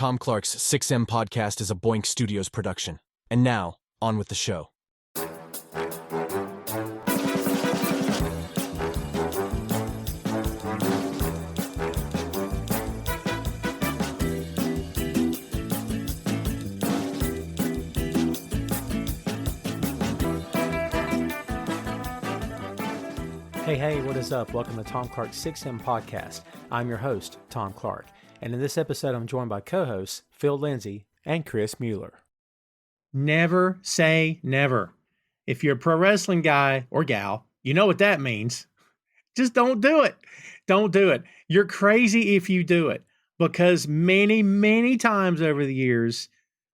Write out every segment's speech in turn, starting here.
Tom Clark's 6M podcast is a Boink Studios production. And now, on with the show. Hey, what is up? Welcome to Tom Clark's 6M podcast. I'm your host, Tom Clark. And in this episode, I'm joined by co-hosts Phil Lindsey and Chris Mueller. Never say never. If you're a pro wrestling guy or gal, you know what that means. Just don't do it. Don't do it. You're crazy if you do it. Because many times over the years,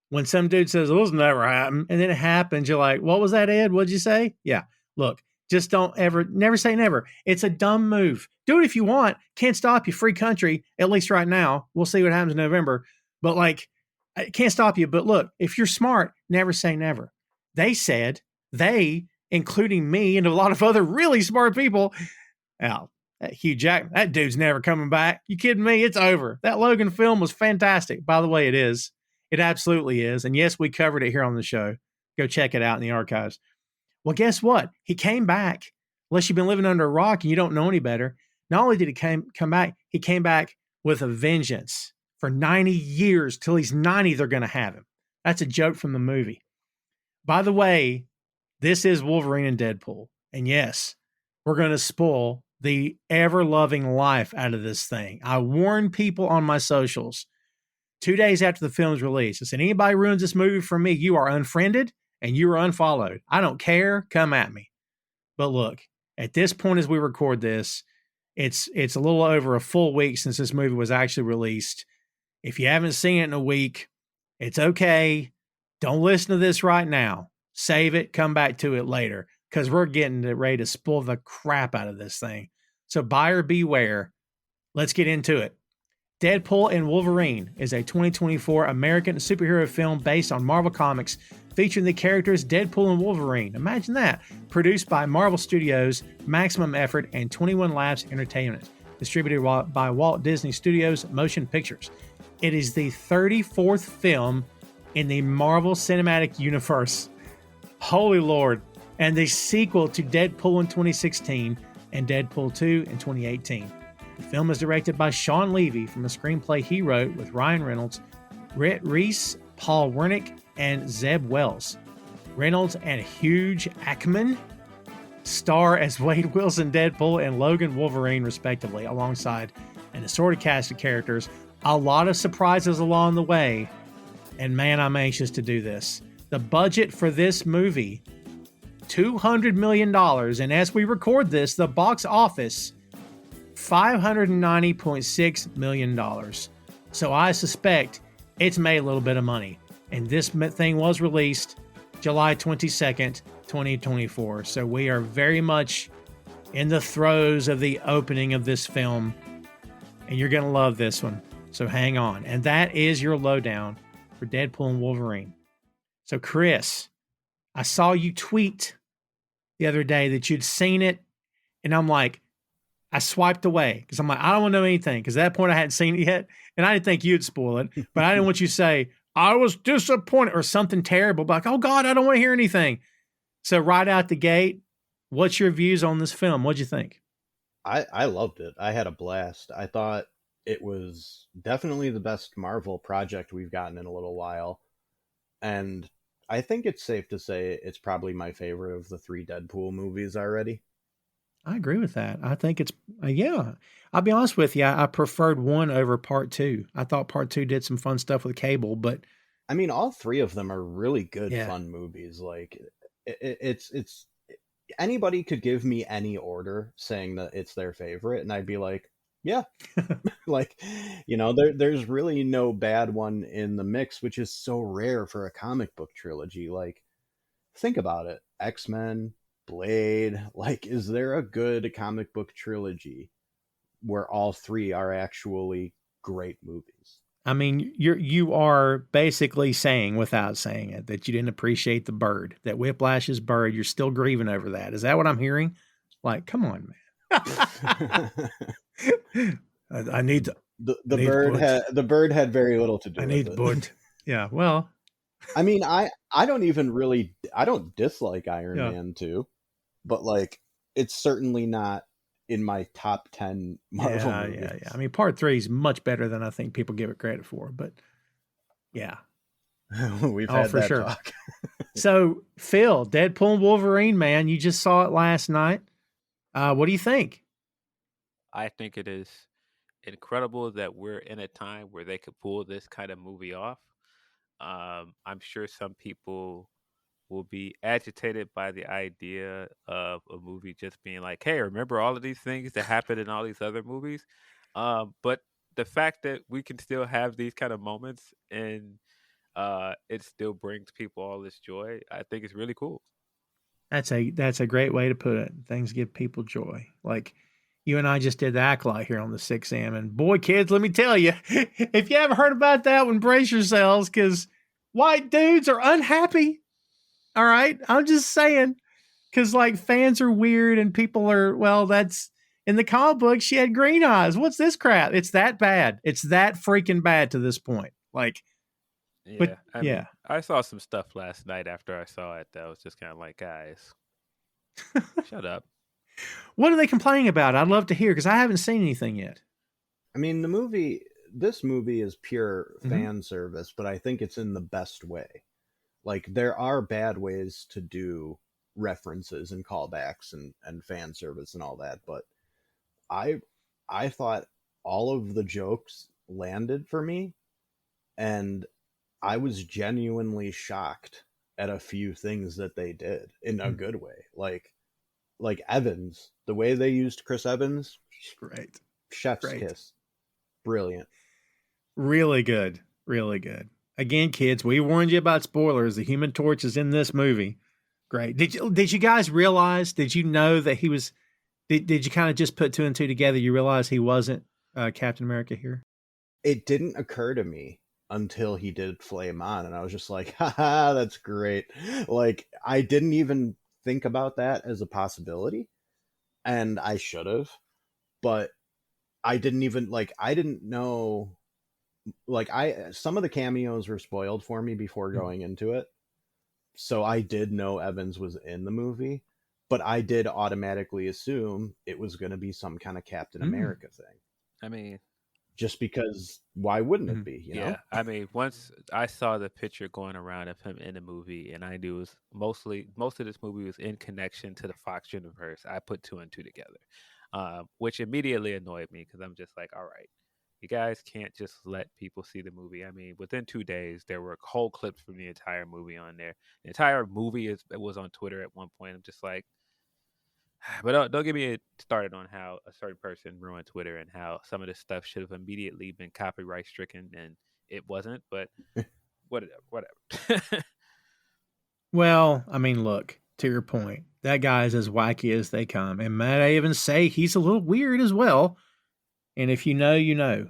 when some dude says, well, this never happened, and then it happens, you're like, what was that, Ed? What'd you say? Yeah, look. Just never say never. It's a dumb move. Do it if you want. Can't stop you. Free country, at least right now. We'll see what happens in November. But it can't stop you. But look, if you're smart, never say never. They, including me and a lot of other really smart people, that Hugh Jackman, that dude's never coming back. You kidding me? It's over. That Logan film was fantastic. By the way, it is. It absolutely is. And yes, we covered it here on the show. Go check it out in the archives. Well, guess what? He came back. Unless you've been living under a rock and you don't know any better. Not only did he come back, he came back with a vengeance. For 90 years, till he's 90, they're going to have him. That's a joke from the movie. By the way, this is Wolverine and Deadpool. And yes, we're going to spoil the ever-loving life out of this thing. I warned people on my socials 2 days after the film's release. I said, anybody ruins this movie for me, you are unfriended. And you were unfollowed. I don't care. Come at me. But look, at this point as we record this, it's a little over a full week since this movie was actually released. If you haven't seen it in a week, it's okay. Don't listen to this right now. Save it. Come back to it later because we're getting ready to spoil the crap out of this thing. So buyer beware. Let's get into it. Deadpool and Wolverine is a 2024 American superhero film based on Marvel Comics featuring the characters Deadpool and Wolverine. Imagine that. Produced by Marvel Studios, Maximum Effort, and 21 Labs Entertainment. Distributed by Walt Disney Studios Motion Pictures. It is the 34th film in the Marvel Cinematic Universe. Holy Lord. And the sequel to Deadpool in 2016 and Deadpool 2 in 2018. The film is directed by Sean Levy from a screenplay he wrote with Ryan Reynolds, Rhett Reese, Paul Wernick, and Zeb Wells. Reynolds and Hugh Jackman star as Wade Wilson Deadpool and Logan Wolverine, respectively, alongside an assorted cast of characters. A lot of surprises along the way, and man, I'm anxious to do this. The budget for this movie, $200 million, and as we record this, the box office, $590.6 million. So I suspect it's made a little bit of money. And this thing was released July 22nd, 2024. So we are very much in the throes of the opening of this film. And you're going to love this one. So hang on. And that is your lowdown for Deadpool and Wolverine. So Chris, I saw you tweet the other day that you'd seen it. And I'm like, I swiped away because I'm like, I don't want to know anything because at that point I hadn't seen it yet. And I didn't think you'd spoil it, but I didn't want you to say, I was disappointed or something terrible. But like, oh God, I don't want to hear anything. So right out the gate, what's your views on this film? What'd you think? I loved it. I had a blast. I thought it was definitely the best Marvel project we've gotten in a little while. And I think it's safe to say it's probably my favorite of the 3 Deadpool movies already. I agree with that. I think it's, yeah. I'll be honest with you. I preferred 1 over part 2. I thought part 2 did some fun stuff with Cable, but I mean, all 3 of them are really good, fun movies. Like it's anybody could give me any order saying that it's their favorite, and I'd be like, yeah, like, there's really no bad one in the mix, which is so rare for a comic book trilogy. Like, think about it. X-Men, Blade, like, is there a good comic book trilogy where all 3 are actually great movies? I mean, you are basically saying, without saying it, that you didn't appreciate the bird, that Whiplash's bird. You're still grieving over that. Is that what I'm hearing? Like, come on, man. I need the bird had very little to do with it. Boot. Yeah, well, I mean, I don't dislike Iron Man 2, but like it's certainly not in my top 10 Marvel movies. Yeah. I mean, part 3 is much better than I think people give it credit for, but yeah. We've had for that sure. talk. So, Phil, Deadpool Wolverine, man, you just saw it last night. What do you think? I think it is incredible that we're in a time where they could pull this kind of movie off. I'm sure some people will be agitated by the idea of a movie just being like, hey, remember all of these things that happened in all these other movies? But the fact that we can still have these kind of moments and it still brings people all this joy, I think it's really cool. That's a great way to put it. Things give people joy. Like you and I just did the Acolyte here on the 6M, and boy, kids, let me tell you, if you haven't heard about that one, brace yourselves, because white dudes are unhappy. All right, I'm just saying, because like fans are weird and people are, well, that's in the comic book. She had green eyes. What's this crap? It's that bad. It's that freaking bad to this point. Like, Yeah, but I mean, I saw some stuff last night after I saw it that was just kind of like, guys, shut up. What are they complaining about? I'd love to hear because I haven't seen anything yet. I mean, this movie is pure fan service, but I think it's in the best way. Like, there are bad ways to do references and callbacks and fan service and all that, but I thought all of the jokes landed for me, and I was genuinely shocked at a few things that they did in a good way. Like Evans, the way they used Chris Evans, great, chef's kiss, brilliant, really good, really good. Again, kids, we warned you about spoilers. The Human Torch is in this movie. Great. Did you guys realize? Did you know that he was? Did you kind of just put 2 and 2 together? You realize he wasn't Captain America here? It didn't occur to me until he did Flame On, and I was just like, haha, that's great. Like, I didn't even think about that as a possibility, and I should have, but I didn't even, like, I didn't know, like, some of the cameos were spoiled for me before going into it, so I did know Evans was in the movie, but I did automatically assume it was going to be some kind of Captain America thing. I mean, just because why wouldn't it be, you know? I mean, once I saw the picture going around of him in the movie, and I knew it was most of this movie was in connection to the Fox universe, I put 2 and 2 together, which immediately annoyed me because I'm just like, all right, you guys can't just let people see the movie. I mean, within 2 days, there were whole clips from the entire movie on there. The entire movie was on Twitter at one point. I'm just like, but don't get me started on how a certain person ruined Twitter and how some of this stuff should have immediately been copyright stricken and it wasn't. But whatever. Well, I mean, look, to your point, that guy is as wacky as they come, and might I even say he's a little weird as well. And if you know, you know.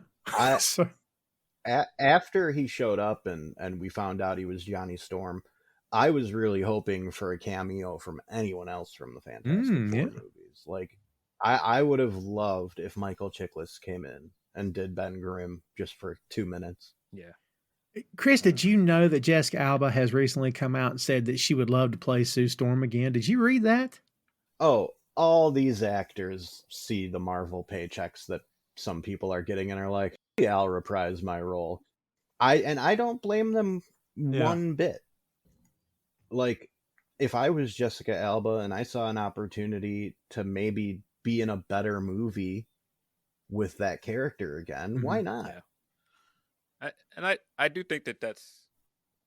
After he showed up and we found out he was Johnny Storm, I was really hoping for a cameo from anyone else from the Fantastic Four movies. Like, I would have loved if Michael Chiklis came in and did Ben Grimm just for 2 minutes. Yeah. Chris, did you know that Jessica Alba has recently come out and said that she would love to play Sue Storm again? Did you read that? Oh, all these actors see the Marvel paychecks that some people are getting and are like, yeah, I'll reprise my role. I don't blame them one bit. Like, if I was Jessica Alba and I saw an opportunity to maybe be in a better movie with that character again, why not? Yeah. I do think that that's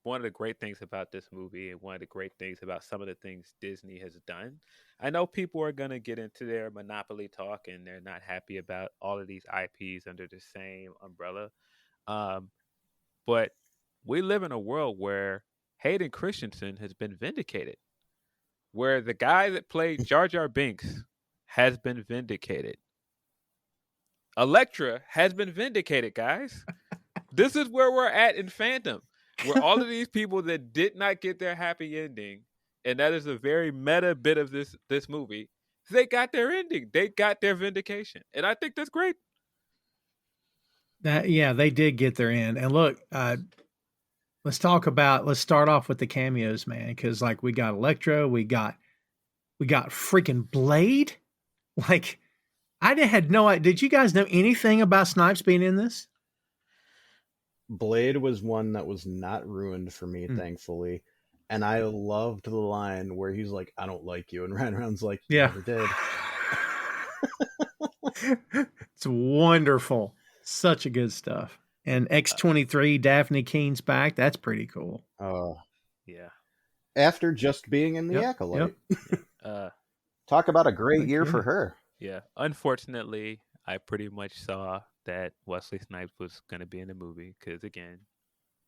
one of the great things about this movie and one of the great things about some of the things Disney has done. I know people are going to get into their monopoly talk and they're not happy about all of these IPs under the same umbrella. But we live in a world where Hayden Christensen has been vindicated, where the guy that played Jar Jar Binks has been vindicated. Elektra has been vindicated, guys. This is where we're at in fandom, where all of these people that did not get their happy ending, and that is a very meta bit of this movie, they got their ending. They got their vindication. And I think that's great. They did get their end. And look, let's start off with the cameos, man, because like we got Electro, we got freaking Blade. Like had no idea. Did you guys know anything about Snipes being in this? Blade was one that was not ruined for me, thankfully. And I loved the line where he's like, "I don't like you," and Ryan Reynolds like, "You never did." It's wonderful. Such a good stuff. And X-23, Daphne Keene's back. That's pretty cool. Oh, yeah. After just being in The Acolyte. Yep. Talk about a great year for her. Yeah. Unfortunately, I pretty much saw that Wesley Snipes was going to be in the movie because, again,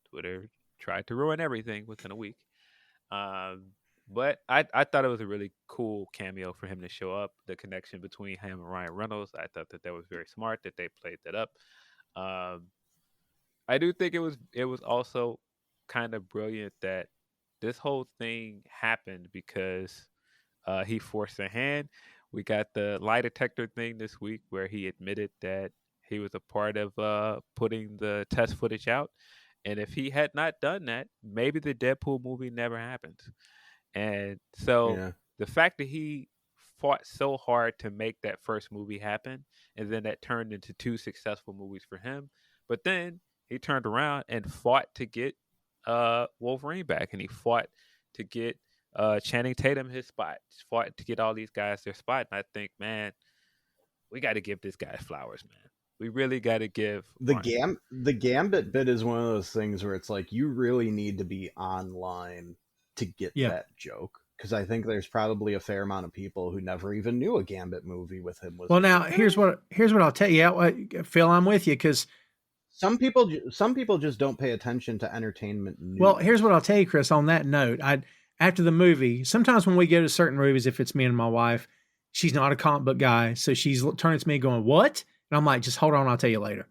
Twitter tried to ruin everything within a week. But I thought it was a really cool cameo for him to show up. The connection between him and Ryan Reynolds, I thought that was very smart that they played that up. I do think it was also kind of brilliant that this whole thing happened because he forced a hand. We got the lie detector thing this week where he admitted that he was a part of putting the test footage out. And if he had not done that, maybe the Deadpool movie never happened. And so the fact that he fought so hard to make that first movie happen, and then that turned into 2 successful movies for him. But then he turned around and fought to get Wolverine back, and he fought to get Channing Tatum his spot, fought to get all these guys their spot. And I think, man, we got to give this guy flowers, man. We really got to give the Gambit bit is one of those things where it's like you really need to be online to get that joke, because I think there's probably a fair amount of people who never even knew a Gambit movie with him was. Well, now here's what I'll tell you, Phil. I'm with you because some people just don't pay attention to entertainment news. Well, here's what I'll tell you, Chris. On that note, after the movie, sometimes when we go to certain movies, if it's me and my wife, she's not a comic book guy, so she's turning to me going, "What?" And I'm like, "Just hold on, I'll tell you later."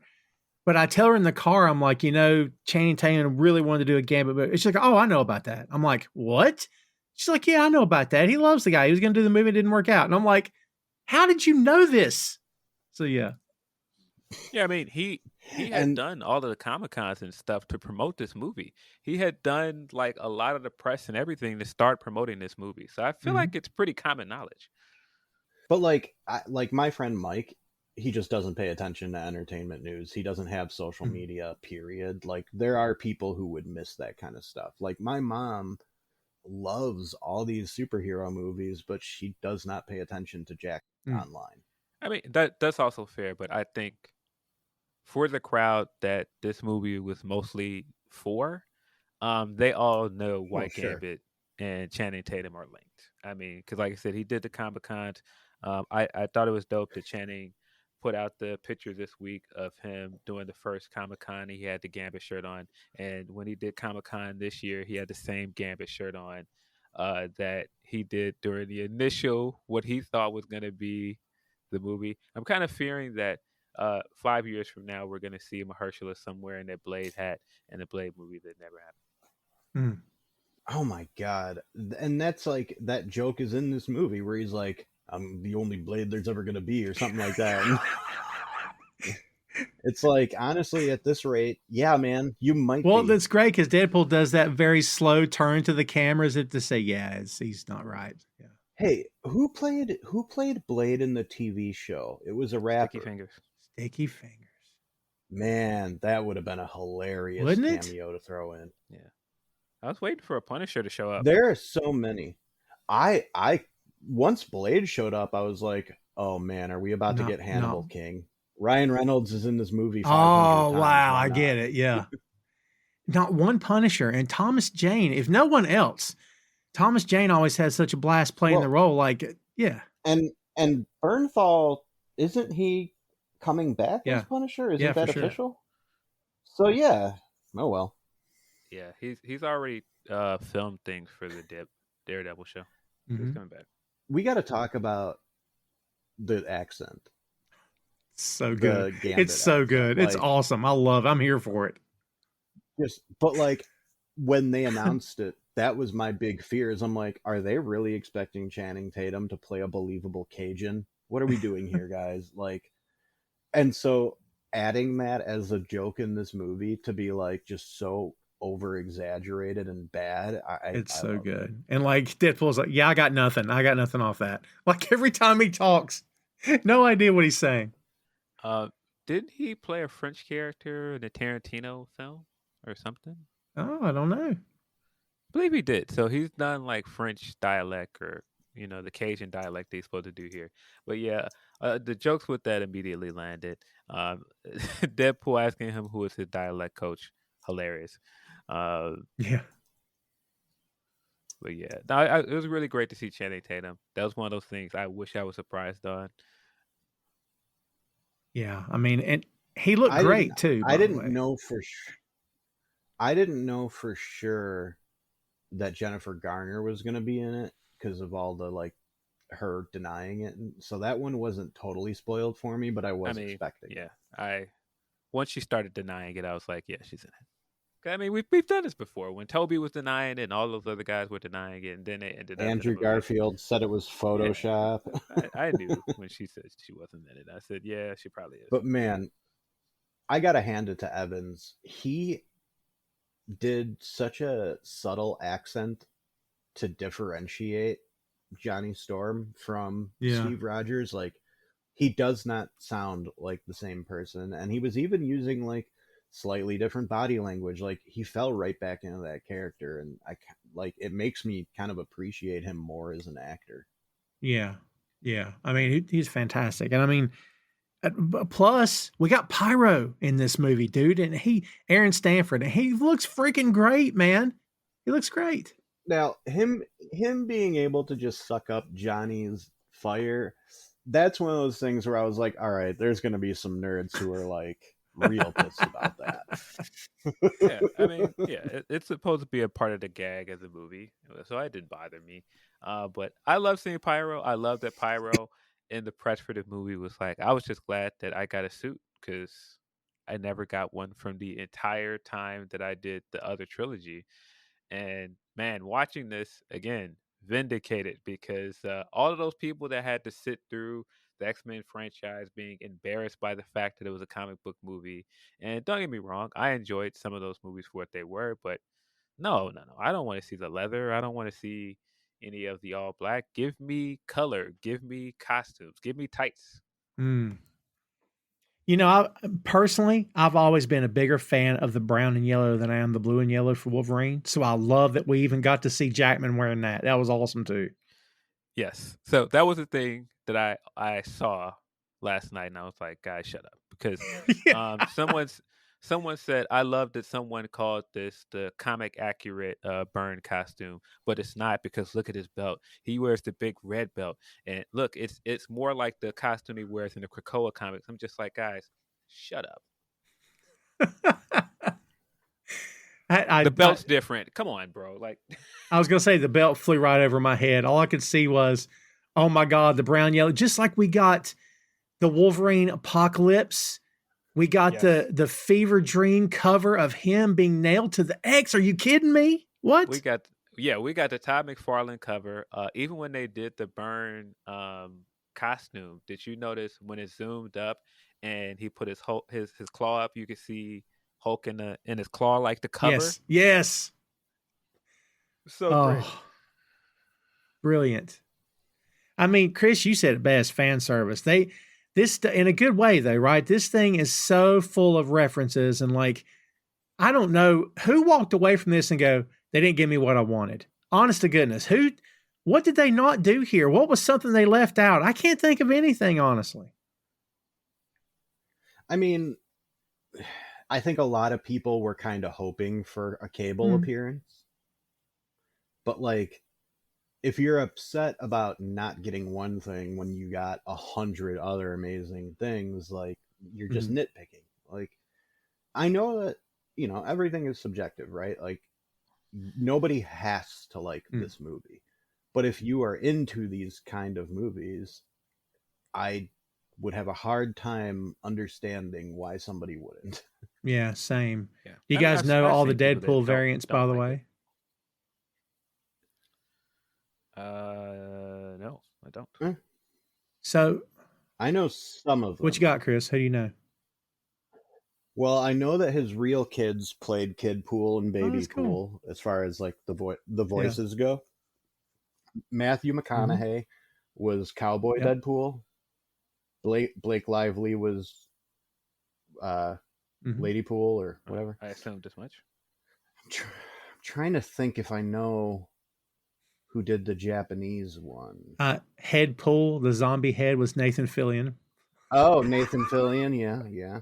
But I tell her in the car, I'm like, Channing Tatum really wanted to do a Gambit movie. She's like, "Oh, I know about that." I'm like, "What?" She's like, "Yeah, I know about that. He loves the guy. He was going to do the movie. It didn't work out." And I'm like, "How did you know this?" So, yeah. Yeah, I mean, he had done all of the Comic-Cons and stuff to promote this movie. He had done like a lot of the press and everything to start promoting this movie. So I feel like it's pretty common knowledge. But like my friend Mike, he just doesn't pay attention to entertainment news. He doesn't have social media, period. Like there are people who would miss that kind of stuff. Like my mom loves all these superhero movies, but she does not pay attention to Jack online. I mean, that's also fair, but I think for the crowd that this movie was mostly for, they all know why Gambit and Channing Tatum are linked. I mean, because like I said, he did the Comic-Cons. I thought it was dope that Channing put out the picture this week of him doing the first Comic-Con. He had the Gambit shirt on. And when he did Comic-Con this year, he had the same Gambit shirt on that he did during the initial, what he thought was going to be the movie. I'm kind of fearing that 5 years from now, we're going to see Mahershala somewhere in that Blade hat in the Blade movie that never happened. Oh my God. And that's like, that joke is in this movie where he's like, "I'm the only Blade there's ever going to be," or something like that. It's like, honestly, at this rate, yeah, man, you might Well, that's great because Deadpool does that very slow turn to the cameras to say, he's not right. Yeah. Hey, who played Blade in the TV show? It was a rapper. Sticky Fingers. Man, that would have been a hilarious cameo to throw in. Yeah. I was waiting for a Punisher to show up. There are so many. I once Blade showed up, I was like, "Oh man, are we about to get Hannibal King?" Ryan Reynolds is in this movie 500 times. Wow, I get it. Yeah. Not one Punisher. And Thomas Jane, if no one else, Thomas Jane always has such a blast playing the role. Like, yeah. And Bernthal, isn't he coming back as Punisher? Isn't that official? Sure. So yeah. Oh well. Yeah, he's already filmed things for the Daredevil show. He's coming back. We got to talk about the accent. So good. It's so good. Like, it's awesome. I'm here for it. But like when they announced it, that was my big fear. Is I'm like, are they really expecting Channing Tatum to play a believable Cajun? What are we doing here, guys? Like, and so adding that as a joke in this movie to be like just so over exaggerated and bad. It's I so love it. good. And like Deadpool's like, yeah, I got nothing. I got nothing off that. Like every time he talks, no idea what he's saying. Didn't he play a French character in a Tarantino film or something? Oh, I don't know. I believe he did. So he's done like French dialect or the Cajun dialect they're supposed to do here. But yeah, the jokes with that immediately landed. Um, Deadpool asking him who is his dialect coach, hilarious. Uh, Yeah. but yeah, no, it was really great to see Channing Tatum. That was one of those things I wish I was surprised on. Yeah. I mean, and he looked I didn't great too, I by the didn't way. know for I didn't know for sure that Jennifer Garner was going to be in it because of all the like her denying it, and so that one wasn't totally spoiled for me, but I I was mean, expecting yeah, it. once she started denying it, I was like, yeah, she's in it. I mean, we've done this before when Toby was denying it and all those other guys were denying it, and then they ended up in the Andrew movie. Garfield said it was Yeah, Photoshop. I knew when she said she wasn't in it. I said, yeah, she probably is. But man, I gotta hand it to Evans. He did such a subtle accent to differentiate Johnny Storm from Yeah. Steve Rogers. Like, he does not sound like the same person, and he was even using like slightly different body language. Like, he fell right back into that character, and it makes me kind of appreciate him more as an actor. Yeah. Yeah. I mean, he's fantastic. And I mean, plus we got Pyro in this movie, dude. And Aaron Stanford, and he looks freaking great, man. He looks great. Now, him being able to just suck up Johnny's fire, that's one of those things where I was like, all right, there's going to be some nerds who are like real pissed about that. Yeah, I mean, yeah, it's supposed to be a part of the gag of the movie, so it didn't bother me. But I love seeing Pyro. I love that Pyro in the press for the movie was like, I was just glad that I got a suit because I never got one from the entire time that I did the other trilogy. And man, watching this again, vindicated because all of those people that had to sit through the X-Men franchise being embarrassed by the fact that it was a comic book movie. And don't get me wrong, I enjoyed some of those movies for what they were, but no. I don't want to see the leather. I don't want to see any of the all black. Give me color. Give me costumes. Give me tights. Mm. You know, I've always been a bigger fan of the brown and yellow than I am the blue and yellow for Wolverine. So I love that we even got to see Jackman wearing that. That was awesome too. Yes. So that was the thing that I saw last night, and I was like, guys, shut up, because Yeah. someone said I love that someone called this the comic accurate burn costume, but it's not because look at his belt. He wears the big red belt, and look, it's more like the costume he wears in the Krakoa comics. I'm just like, guys, shut up. The belt's different. Come on, bro. Like, I was going to say the belt flew right over my head. All I could see was, oh my God, the brown yellow. Just like we got the Wolverine Apocalypse. We got the Fever Dream cover of him being nailed to the X. Are you kidding me? What? We got the Todd McFarlane cover. Even when they did the burn costume, did you notice when it zoomed up and he put his claw up, you could see Hulk in his claw like the cover? Yes. So great. Brilliant. I mean, Chris, you said it best, fan service. This in a good way though, right? This thing is so full of references and like, I don't know who walked away from this and go, they didn't give me what I wanted. Honest to goodness, what did they not do here? What was something they left out? I can't think of anything, honestly. I mean, I think a lot of people were kind of hoping for a Cable appearance. But like, if you're upset about not getting one thing when you got 100 other amazing things, like, you're just nitpicking. Like, I know that, everything is subjective, right? Like, nobody has to like this movie. But if you are into these kind of movies, I would have a hard time understanding why somebody wouldn't. Yeah, same. Yeah. You guys know I've all the seen people that Deadpool variants, by the way? No, I don't. So I know some of them. what you got, Chris? Who do you know? Well, I know that his real kids played Kid Pool and Baby that's cool. Pool as far as like the Yeah. voices go. Matthew McConaughey was Cowboy Yep. Deadpool. Blake Lively was Lady Pool or whatever. I assumed as much. I'm trying to think if I know who did the Japanese one. Head Pool, the zombie head, was Nathan Fillion. Oh, Nathan Fillion, yeah.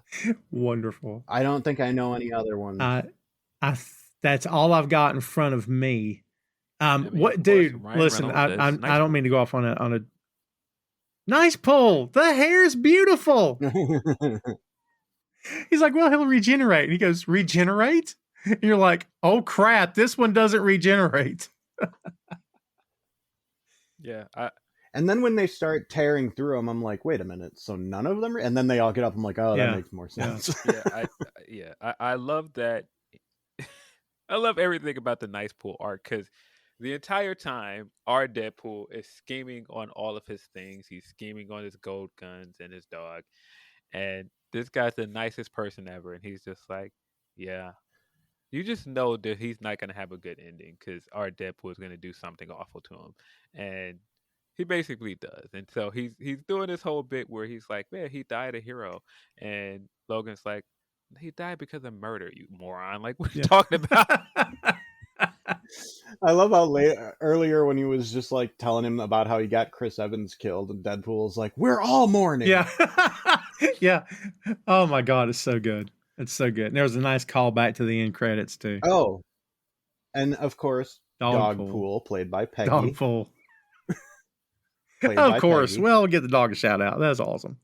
Wonderful. I don't think I know any other ones. That's all I've got in front of me. What, of course, dude? Ryan Listen, Reynolds I don't mean to go off on a nice pull. The hair's beautiful. He's like, well, he'll regenerate. And he goes, regenerate? And you're like, oh crap, this one doesn't regenerate. Yeah. And then when they start tearing through them, I'm like, wait a minute. So none of them? And then they all get up. I'm like, oh, that makes more sense. I love that. I love everything about the Nice Pool arc because the entire time, our Deadpool is scheming on all of his things. He's scheming on his gold guns and his dog. And this guy's the nicest person ever. And he's just like, yeah. You just know that he's not going to have a good ending because our Deadpool is going to do something awful to him. And he basically does. And so he's doing this whole bit where he's like, man, he died a hero. And Logan's like, he died because of murder, you moron. Like, what are you talking about? I love how earlier when he was just like telling him about how he got Chris Evans killed, and Deadpool's like, we're all mourning. Yeah. Yeah. Oh my God, it's so good. It's so good. And there was a nice callback to the end credits too. Oh. And of course, Dogpool, played by Peggy. Dogpool. Of course. Peggy. Well, we'll give the dog a shout out. That's awesome.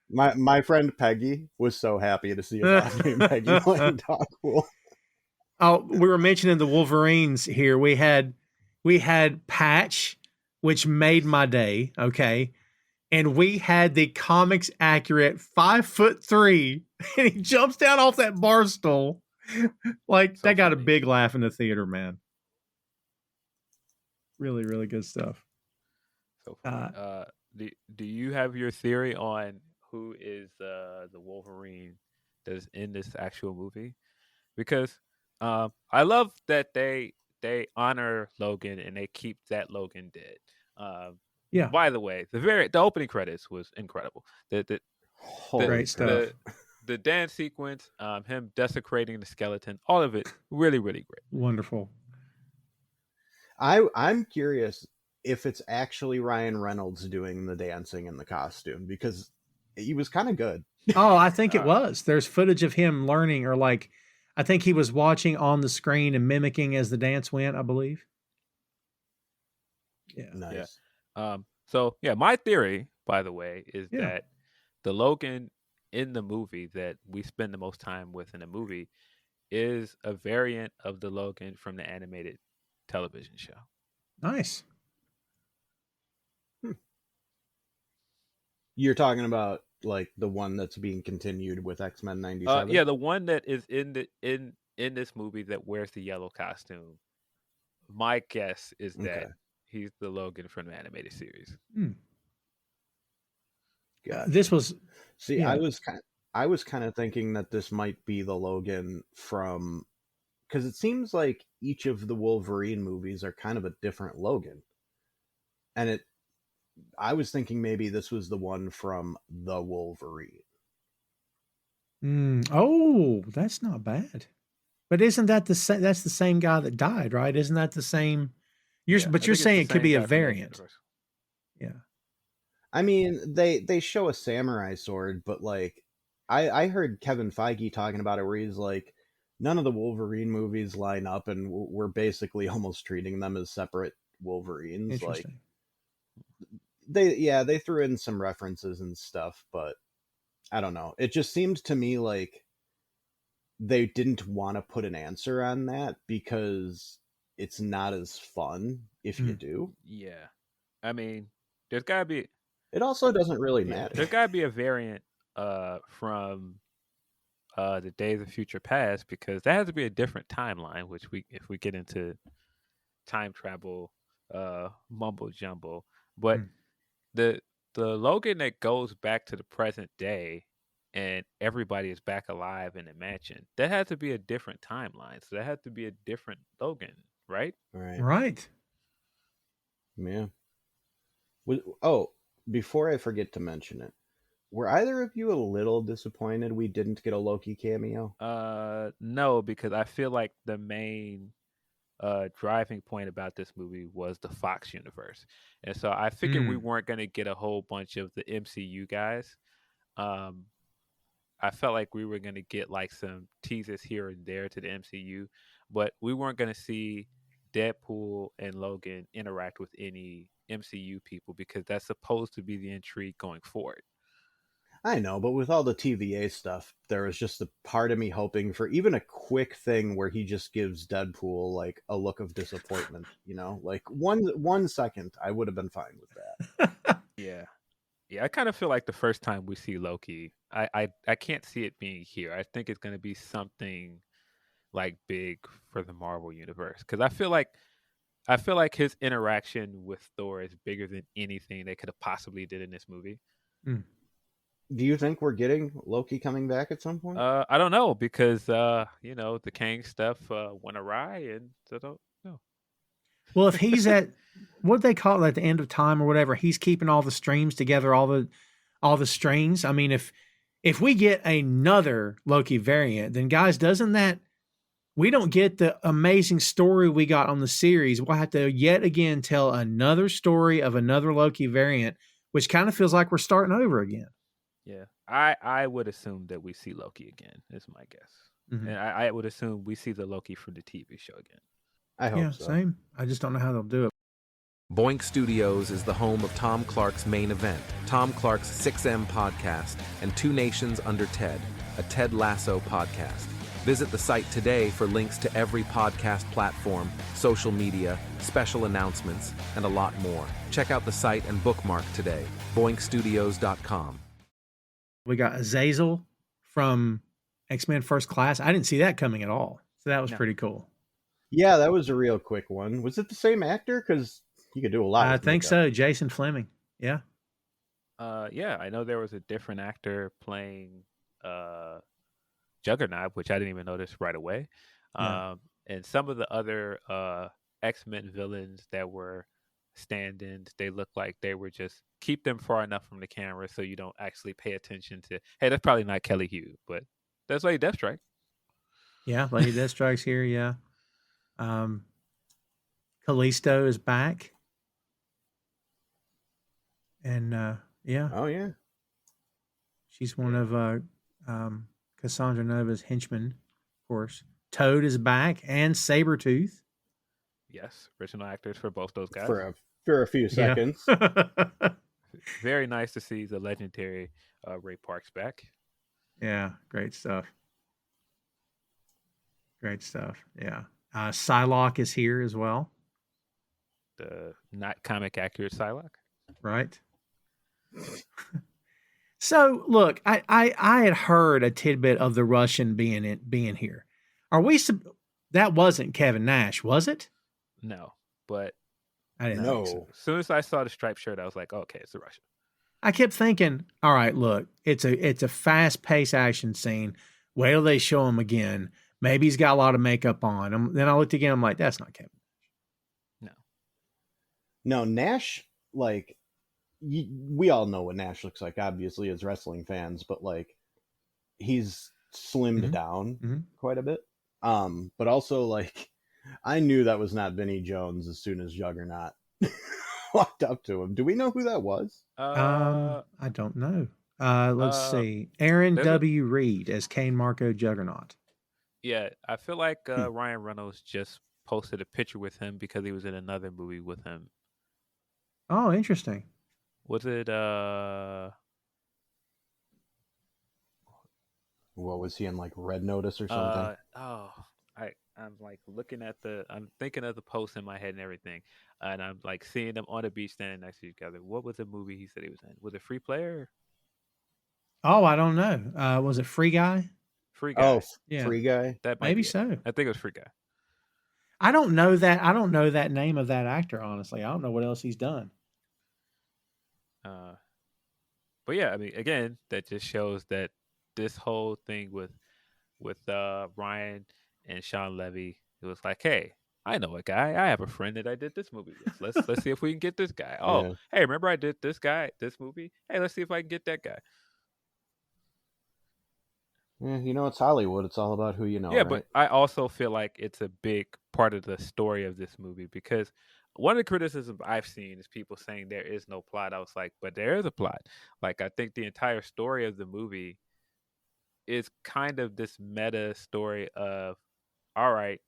My friend Peggy was so happy to see a dog named Peggy playing Dogpool. Oh, we were mentioning the Wolverines here. We had Patch, which made my day. Okay. And we had the comics accurate 5'3", and he jumps down off that bar stool. Like, so that got a big laugh in the theater, man. Really, really good stuff. So funny. Do you have your theory on who is the Wolverine that's in this actual movie? Because I love that they honor Logan and they keep that Logan dead. Yeah. By the way, the opening credits was incredible. Great stuff. The dance sequence, him desecrating the skeleton, all of it, really, really great. Wonderful. I'm curious if it's actually Ryan Reynolds doing the dancing in the costume, because he was kind of good. Oh, I think it was. There's footage of him learning, or like, I think he was watching on the screen and mimicking as the dance went, I believe. Yeah. Nice. Yeah. My theory, by the way, is that the Logan in the movie that we spend the most time with in the movie is a variant of the Logan from the animated television show. Nice. You're talking about like the one that's being continued with X-Men 97? Yeah, the one that is in this movie that wears the yellow costume. My guess is that he's the Logan from the animated series. Gotcha. This was I was kind of thinking that this might be the Logan from, because it seems like each of the Wolverine movies are kind of a different Logan, and I was thinking maybe this was the one from the Wolverine. Oh, that's not bad. But isn't that the same? That's the same guy that died, right? Isn't that the same? You're saying it could be a variant. Yeah. I mean, they show a samurai sword, but like, I heard Kevin Feige talking about it where he's like, none of the Wolverine movies line up, and we're basically almost treating them as separate Wolverines. Interesting. Like, they threw in some references and stuff, but I don't know. It just seemed to me like they didn't want to put an answer on that because it's not as fun if you do. Yeah. I mean, there's got to be... It also doesn't really matter. There's got to be a variant from the Days of Future Past, because that has to be a different timeline, which if we get into time travel mumbo jumbo. But the Logan that goes back to the present day and everybody is back alive in a mansion. That had to be a different timeline. So that had to be a different Logan, right? Right. Yeah. Oh, before I forget to mention it, were either of you a little disappointed we didn't get a Loki cameo? No, because I feel like the main driving point about this movie was the Fox universe. And so I figured we weren't going to get a whole bunch of the MCU guys. Um, I felt like we were going to get like some teasers here and there to the MCU, but we weren't going to see Deadpool and Logan interact with any MCU people because that's supposed to be the intrigue going forward. I know, but with all the TVA stuff, there was just a part of me hoping for even a quick thing where he just gives Deadpool like a look of disappointment, like 1 second, I would have been fine with that. Yeah. Yeah, I kind of feel like the first time we see Loki, I can't see it being here. I think it's going to be something like big for the Marvel universe because I feel like his interaction with Thor is bigger than anything they could have possibly did in this movie. Do you think we're getting Loki coming back at some point? I don't know because the Kang stuff went awry, and I don't know. Well, if he's at what they call it at the end of time or whatever, he's keeping all the streams together, all the strings. I mean, if we get another Loki variant, then guys, doesn't that we don't get the amazing story we got on the series? We'll have to yet again tell another story of another Loki variant, which kind of feels like we're starting over again. Yeah, I would assume that we see Loki again. Is my guess, and I would assume we see the Loki from the TV show again. I hope so. Same. I just don't know how they'll do it. Boink Studios is the home of Tom Clark's main event, Tom Clark's 6M podcast, and Two Nations Under Ted, a Ted Lasso podcast. Visit the site today for links to every podcast platform, social media, special announcements, and a lot more. Check out the site and bookmark today, boinkstudios.com. We got Azazel from X-Men First Class. I didn't see that coming at all. So that was pretty cool. Yeah, that was a real quick one. Was it the same actor? Because he could do a lot. I think so. Jason Fleming. Yeah. Yeah, I know there was a different actor playing Juggernaut, which I didn't even notice right away. Yeah. And some of the other X-Men villains that were stand-ins, they look like they were just keep them far enough from the camera so you don't actually pay attention to, hey, that's probably not Kelly Hugh, but that's Lady Deathstrike. Yeah, Lady Deathstrike's here, yeah. Callisto is back. And yeah. Oh yeah. She's one of Cassandra Nova's henchmen, of course. Toad is back and Sabretooth. Yes, original actors for both those guys. For a few seconds. Yeah. Very nice to see the legendary Ray Parks back. Yeah, great stuff. Great stuff. Yeah. Psylocke is here as well. The not comic accurate Psylocke. Right. So look, I had heard a tidbit of the Russian being here. Are we? That wasn't Kevin Nash, was it? No, but I didn't know. So. As soon as I saw the striped shirt, I was like, oh, okay, it's the Russian. I kept thinking, all right, look, it's a fast-paced action scene. Wait till they show him again. Maybe he's got a lot of makeup on. Then I looked again. I'm like, that's not Kevin Nash. No, Nash, like, we all know what Nash looks like, obviously, as wrestling fans, but, like, he's slimmed down quite a bit. But also, like, I knew that was not Vinnie Jones as soon as Juggernaut walked up to him. Do we know who that was? I don't know. Let's see. Aaron W. Reed as Kane Marco Juggernaut. Yeah, I feel like Ryan Reynolds just posted a picture with him because he was in another movie with him. Oh, interesting. Was it what was he in, like Red Notice or something? I'm like I'm thinking of the post in my head and everything, and I'm like seeing them on the beach standing next to each other. What was the movie he said he was in? Was it Free Player? Oh, I don't know. Was it Free Guy? Free Guy. Oh, yeah. Free Guy. That might maybe be so. I think it was Free Guy. I don't know that. I don't know that name of that actor. Honestly, I don't know what else he's done. But yeah, I mean, again, that just shows that this whole thing with Ryan and Sean Levy, it was like, hey, I know a guy. I have a friend that I did this movie with. Let's see if we can get this guy. Oh, Yeah. hey, remember I did this movie? Hey, let's see if I can get that guy. Yeah, it's Hollywood. It's all about who you know, Yeah, right? but I also feel like it's a big part of the story of this movie because one of the criticisms I've seen is people saying there is no plot. I was like, but there is a plot. Like, I think the entire story of the movie is kind of this meta story of, all right,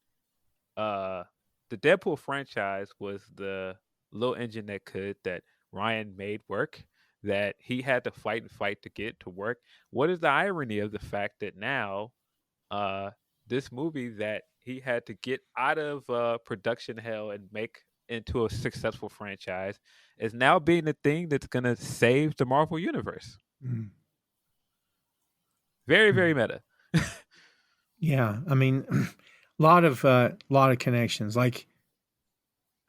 uh, the Deadpool franchise was the little engine that Ryan made work, that he had to fight and fight to get to work. What is the irony of the fact that now uh, this movie that he had to get out of production hell and make into a successful franchise is now being the thing that's going to save the Marvel Universe? Mm. Very, very meta. Yeah, I mean, lot of connections. Like,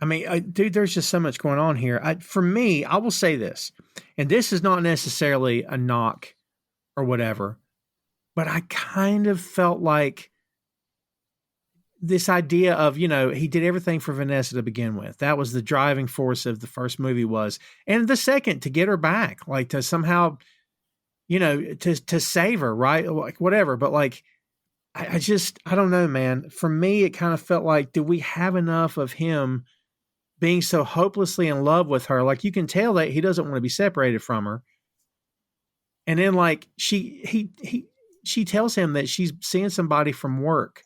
I mean, dude, there's just so much going on here. For me, I will say this, and this is not necessarily a knock or whatever, but I kind of felt like this idea of, he did everything for Vanessa to begin with. That was the driving force of the first movie was, and the second to get her back, like to somehow, to save her, right? Like whatever. But like, I don't know, man. For me, it kind of felt like, do we have enough of him being so hopelessly in love with her? Like you can tell that he doesn't want to be separated from her. And then like she tells him that she's seeing somebody from work.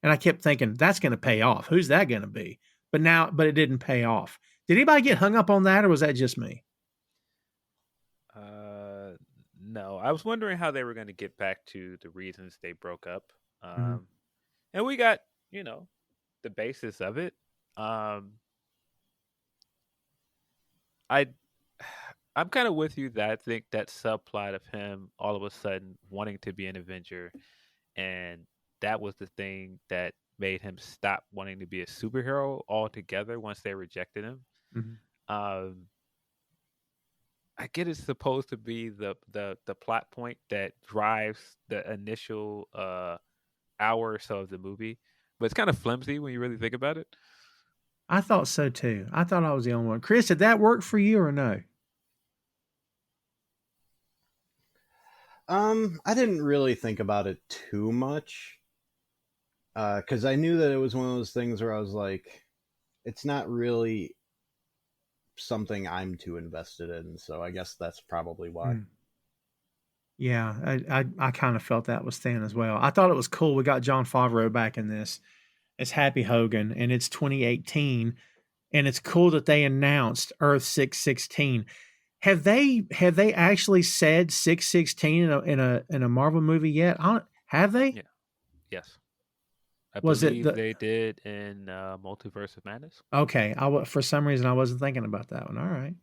And I kept thinking that's going to pay off. Who's that going to be? But it didn't pay off. Did anybody get hung up on that, or was that just me? No, I was wondering how they were going to get back to the reasons they broke up. Mhm. And we got, the basis of it. I'm kind of with you that I think that subplot of him all of a sudden wanting to be an Avenger, and that was the thing that made him stop wanting to be a superhero altogether once they rejected him. Mhm. I get it's supposed to be the plot point that drives the initial hour or so of the movie, but it's kind of flimsy when you really think about it. I thought so too. I thought I was the only one. Chris, did that work for you or no? I didn't really think about it too much, because I knew that it was one of those things where I was like, it's not really something I'm too invested in, so I guess that's probably why. Mm. Yeah, I kind of felt that was thin as well. I thought it was cool. We got Jon Favreau back in this. It's Happy Hogan, and it's 2018, and it's cool that they announced Earth 616. Have they actually said 616 in a Marvel movie yet? Have they? Yeah. Yes. I Was it believe they did in Multiverse of Madness. Okay, for some reason I wasn't thinking about that one. All right,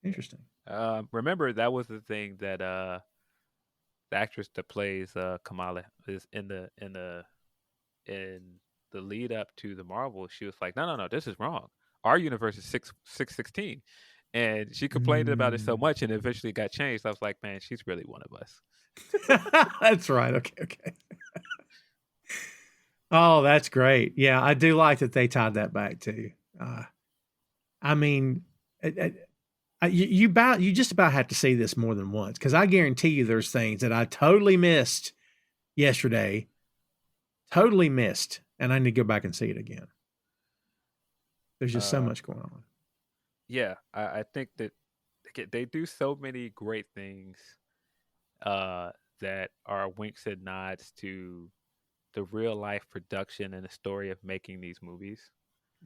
interesting. Remember that was the thing that the actress that plays Kamala is in the lead up to the Marvel. She was like, no, this is wrong. Our universe is 616, and she complained about it so much, and eventually got changed. I was like, man, she's really one of us. That's right. Okay. Oh, that's great. Yeah, I do like that they tied that back too. I mean, you just about have to see this more than once, because I guarantee you there's things that I totally missed yesterday, and I need to go back and see it again. There's just so much going on. Yeah, I think that they do so many great things that are winks and nods to the real life production and the story of making these movies.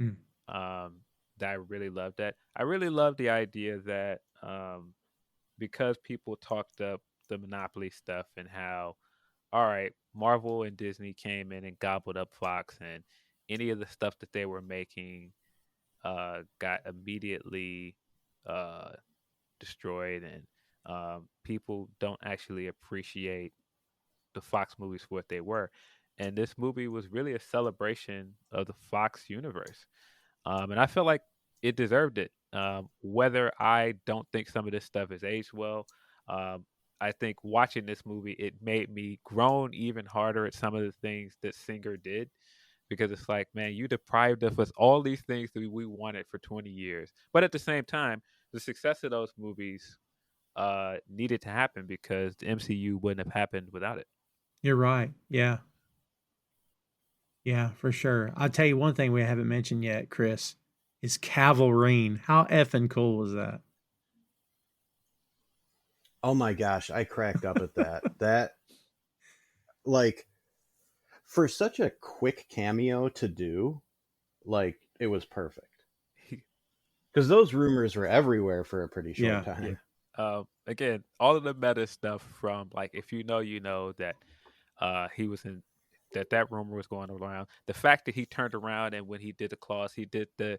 Mm. That I really love that. I really love the idea that because people talked up the monopoly stuff and how, all right, Marvel and Disney came in and gobbled up Fox, and any of the stuff that they were making got immediately destroyed, and people don't actually appreciate the Fox movies for what they were. And this movie was really a celebration of the Fox universe. And I feel like it deserved it. Whether I don't think some of this stuff is aged well, I think watching this movie, it made me groan even harder at some of the things that Singer did, because it's like, man, you deprived of us all these things that we wanted for 20 years. But at the same time, the success of those movies needed to happen because the MCU wouldn't have happened without it. You're right. Yeah. Yeah, for sure. I'll tell you one thing we haven't mentioned yet, Chris, is Cavalrine. How effing cool was that? Oh my gosh, I cracked up at that. That, like, for such a quick cameo to do, like, it was perfect. Because those rumors were everywhere for a pretty short time. Yeah. Again, all of the meta stuff from, like, if you know that he was in that rumor was going around. The fact that he turned around and when he did the claws, he did the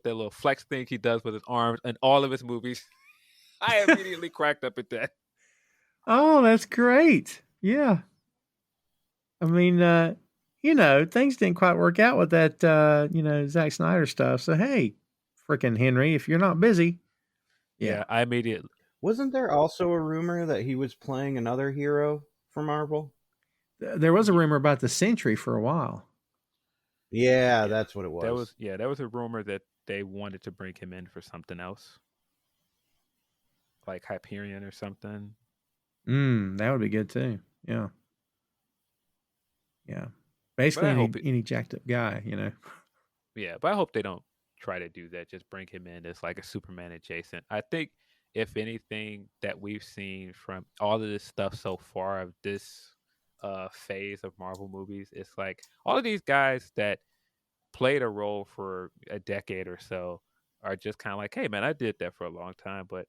little flex thing he does with his arms in all of his movies. I immediately cracked up at that. Oh, that's great. Yeah. I mean, things didn't quite work out with that, Zack Snyder stuff. So, hey, freaking Henry, if you're not busy. Yeah, I immediately. Wasn't there also a rumor that he was playing another hero for Marvel? There was a rumor about the Sentry for a while. Yeah, that's what it was. There was a rumor that they wanted to bring him in for something else, like Hyperion or something. That would be good too. Yeah. Yeah. Basically any jacked up guy, Yeah, but I hope they don't try to do that. Just bring him in as like a Superman adjacent. I think if anything that we've seen from all of this stuff so far of this phase of Marvel movies, it's like all of these guys that played a role for a decade or so are just kind of like, hey man, I did that for a long time, but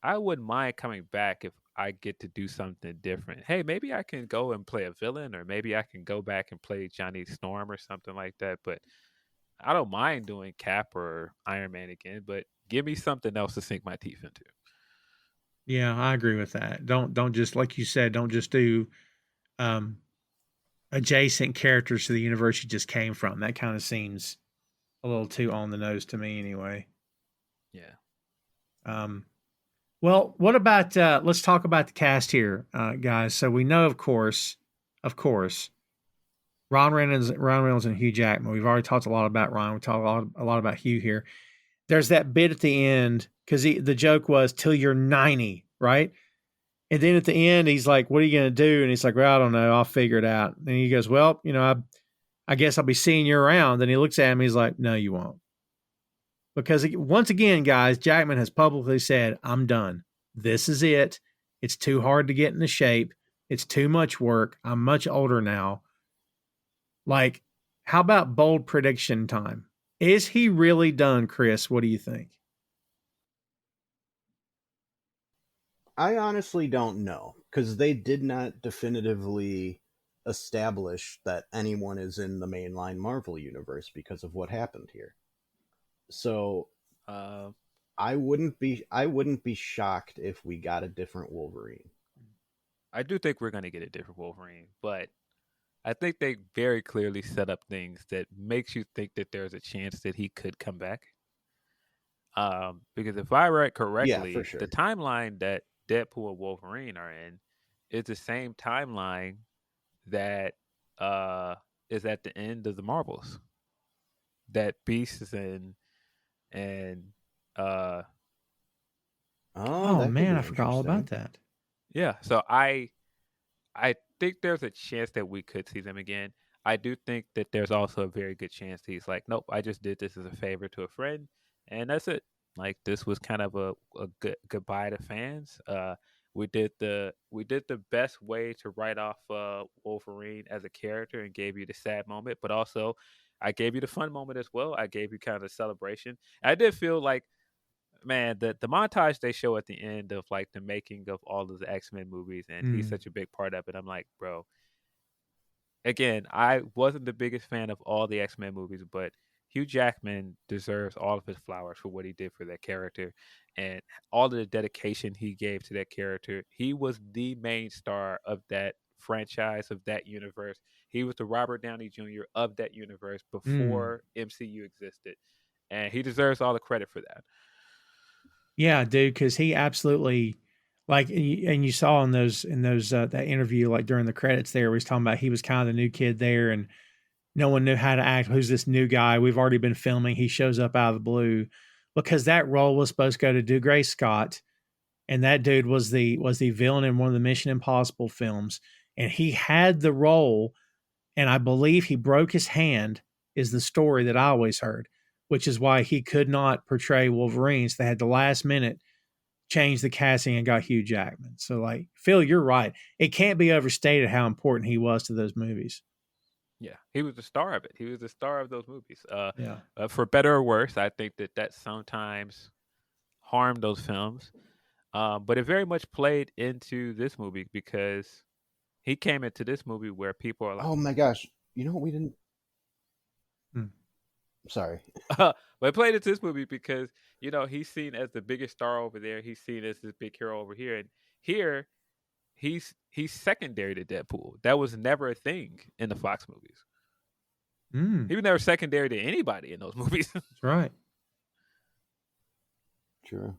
I wouldn't mind coming back if I get to do something different. Hey, maybe I can go and play a villain, or maybe I can go back and play Johnny Storm or something like that. But I don't mind doing Cap or Iron Man again, but give me something else to sink my teeth into. Yeah, I agree with that. Don't just, like you said, don't just do adjacent characters to the universe you just came from. That kind of seems a little too on the nose to me anyway. Yeah. Well, what about let's talk about the cast here, guys. So we know, of course, Ron Reynolds and Hugh Jackman. We've already talked a lot about Ron. We talked a lot about Hugh here. There's that bit at the end because the joke was till you're 90, right? And then at the end, he's like, "What are you going to do?" And he's like, "Well, I don't know. I'll figure it out." And he goes, "Well, I guess I'll be seeing you around." And he looks at him. He's like, "No, you won't." Because once again, guys, Jackman has publicly said, "I'm done. This is it. It's too hard to get into shape. It's too much work. I'm much older now." Like, how about bold prediction time? Is he really done, Chris? What do you think? I honestly don't know, because they did not definitively establish that anyone is in the mainline Marvel universe because of what happened here. So I wouldn't be shocked if we got a different Wolverine. I do think we're going to get a different Wolverine, but I think they very clearly set up things that makes you think that there's a chance that he could come back. Because if I read correctly, Yeah, for sure. the timeline that Deadpool and Wolverine are in is the same timeline that is at the end of the Marvels. That Beast is in, and oh man, I forgot all about that. Yeah, so I think there's a chance that we could see them again. I do think that there's also a very good chance he's like, nope, I just did this as a favor to a friend, and that's it. Like, this was kind of a good goodbye to fans. We did the best way to write off Wolverine as a character and gave you the sad moment, but also I gave you the fun moment as well. I gave you kind of a celebration. I did feel like, man, the montage they show at the end of like the making of all of the X-Men movies, and he's such a big part of it. I'm like, bro. Again, I wasn't the biggest fan of all the X-Men movies, but Hugh Jackman deserves all of his flowers for what he did for that character and all of the dedication he gave to that character. He was the main star of that franchise, of that universe. He was the Robert Downey Jr. of that universe before MCU existed, and he deserves all the credit for that. Yeah, dude, because he absolutely Like, and you saw in those that interview, like during the credits there, where he's talking about he was kind of the new kid there, and no one knew how to act. Who's this new guy? We've already been filming. He shows up out of the blue, because that role was supposed to go to Dougray Scott, and that dude was the villain in one of the Mission Impossible films, and he had the role, and I believe he broke his hand. Is the story that I always heard, which is why he could not portray Wolverine. So they had the last minute changed the casting and got Hugh Jackman. So, like, Phil, you're right. It can't be overstated how important he was to those movies. Yeah, he was the star of it. He was the star of those movies. Yeah. For better or worse, I think that sometimes harmed those films. But it very much played into this movie, because he came into this movie where people are like, oh my gosh, you know what we didn't. Hmm. Sorry. but it played into this movie because, he's seen as the biggest star over there. He's seen as this big hero over here. And here, he's secondary to Deadpool. That was never a thing in the Fox movies. He was never secondary to anybody in those movies. That's right. True.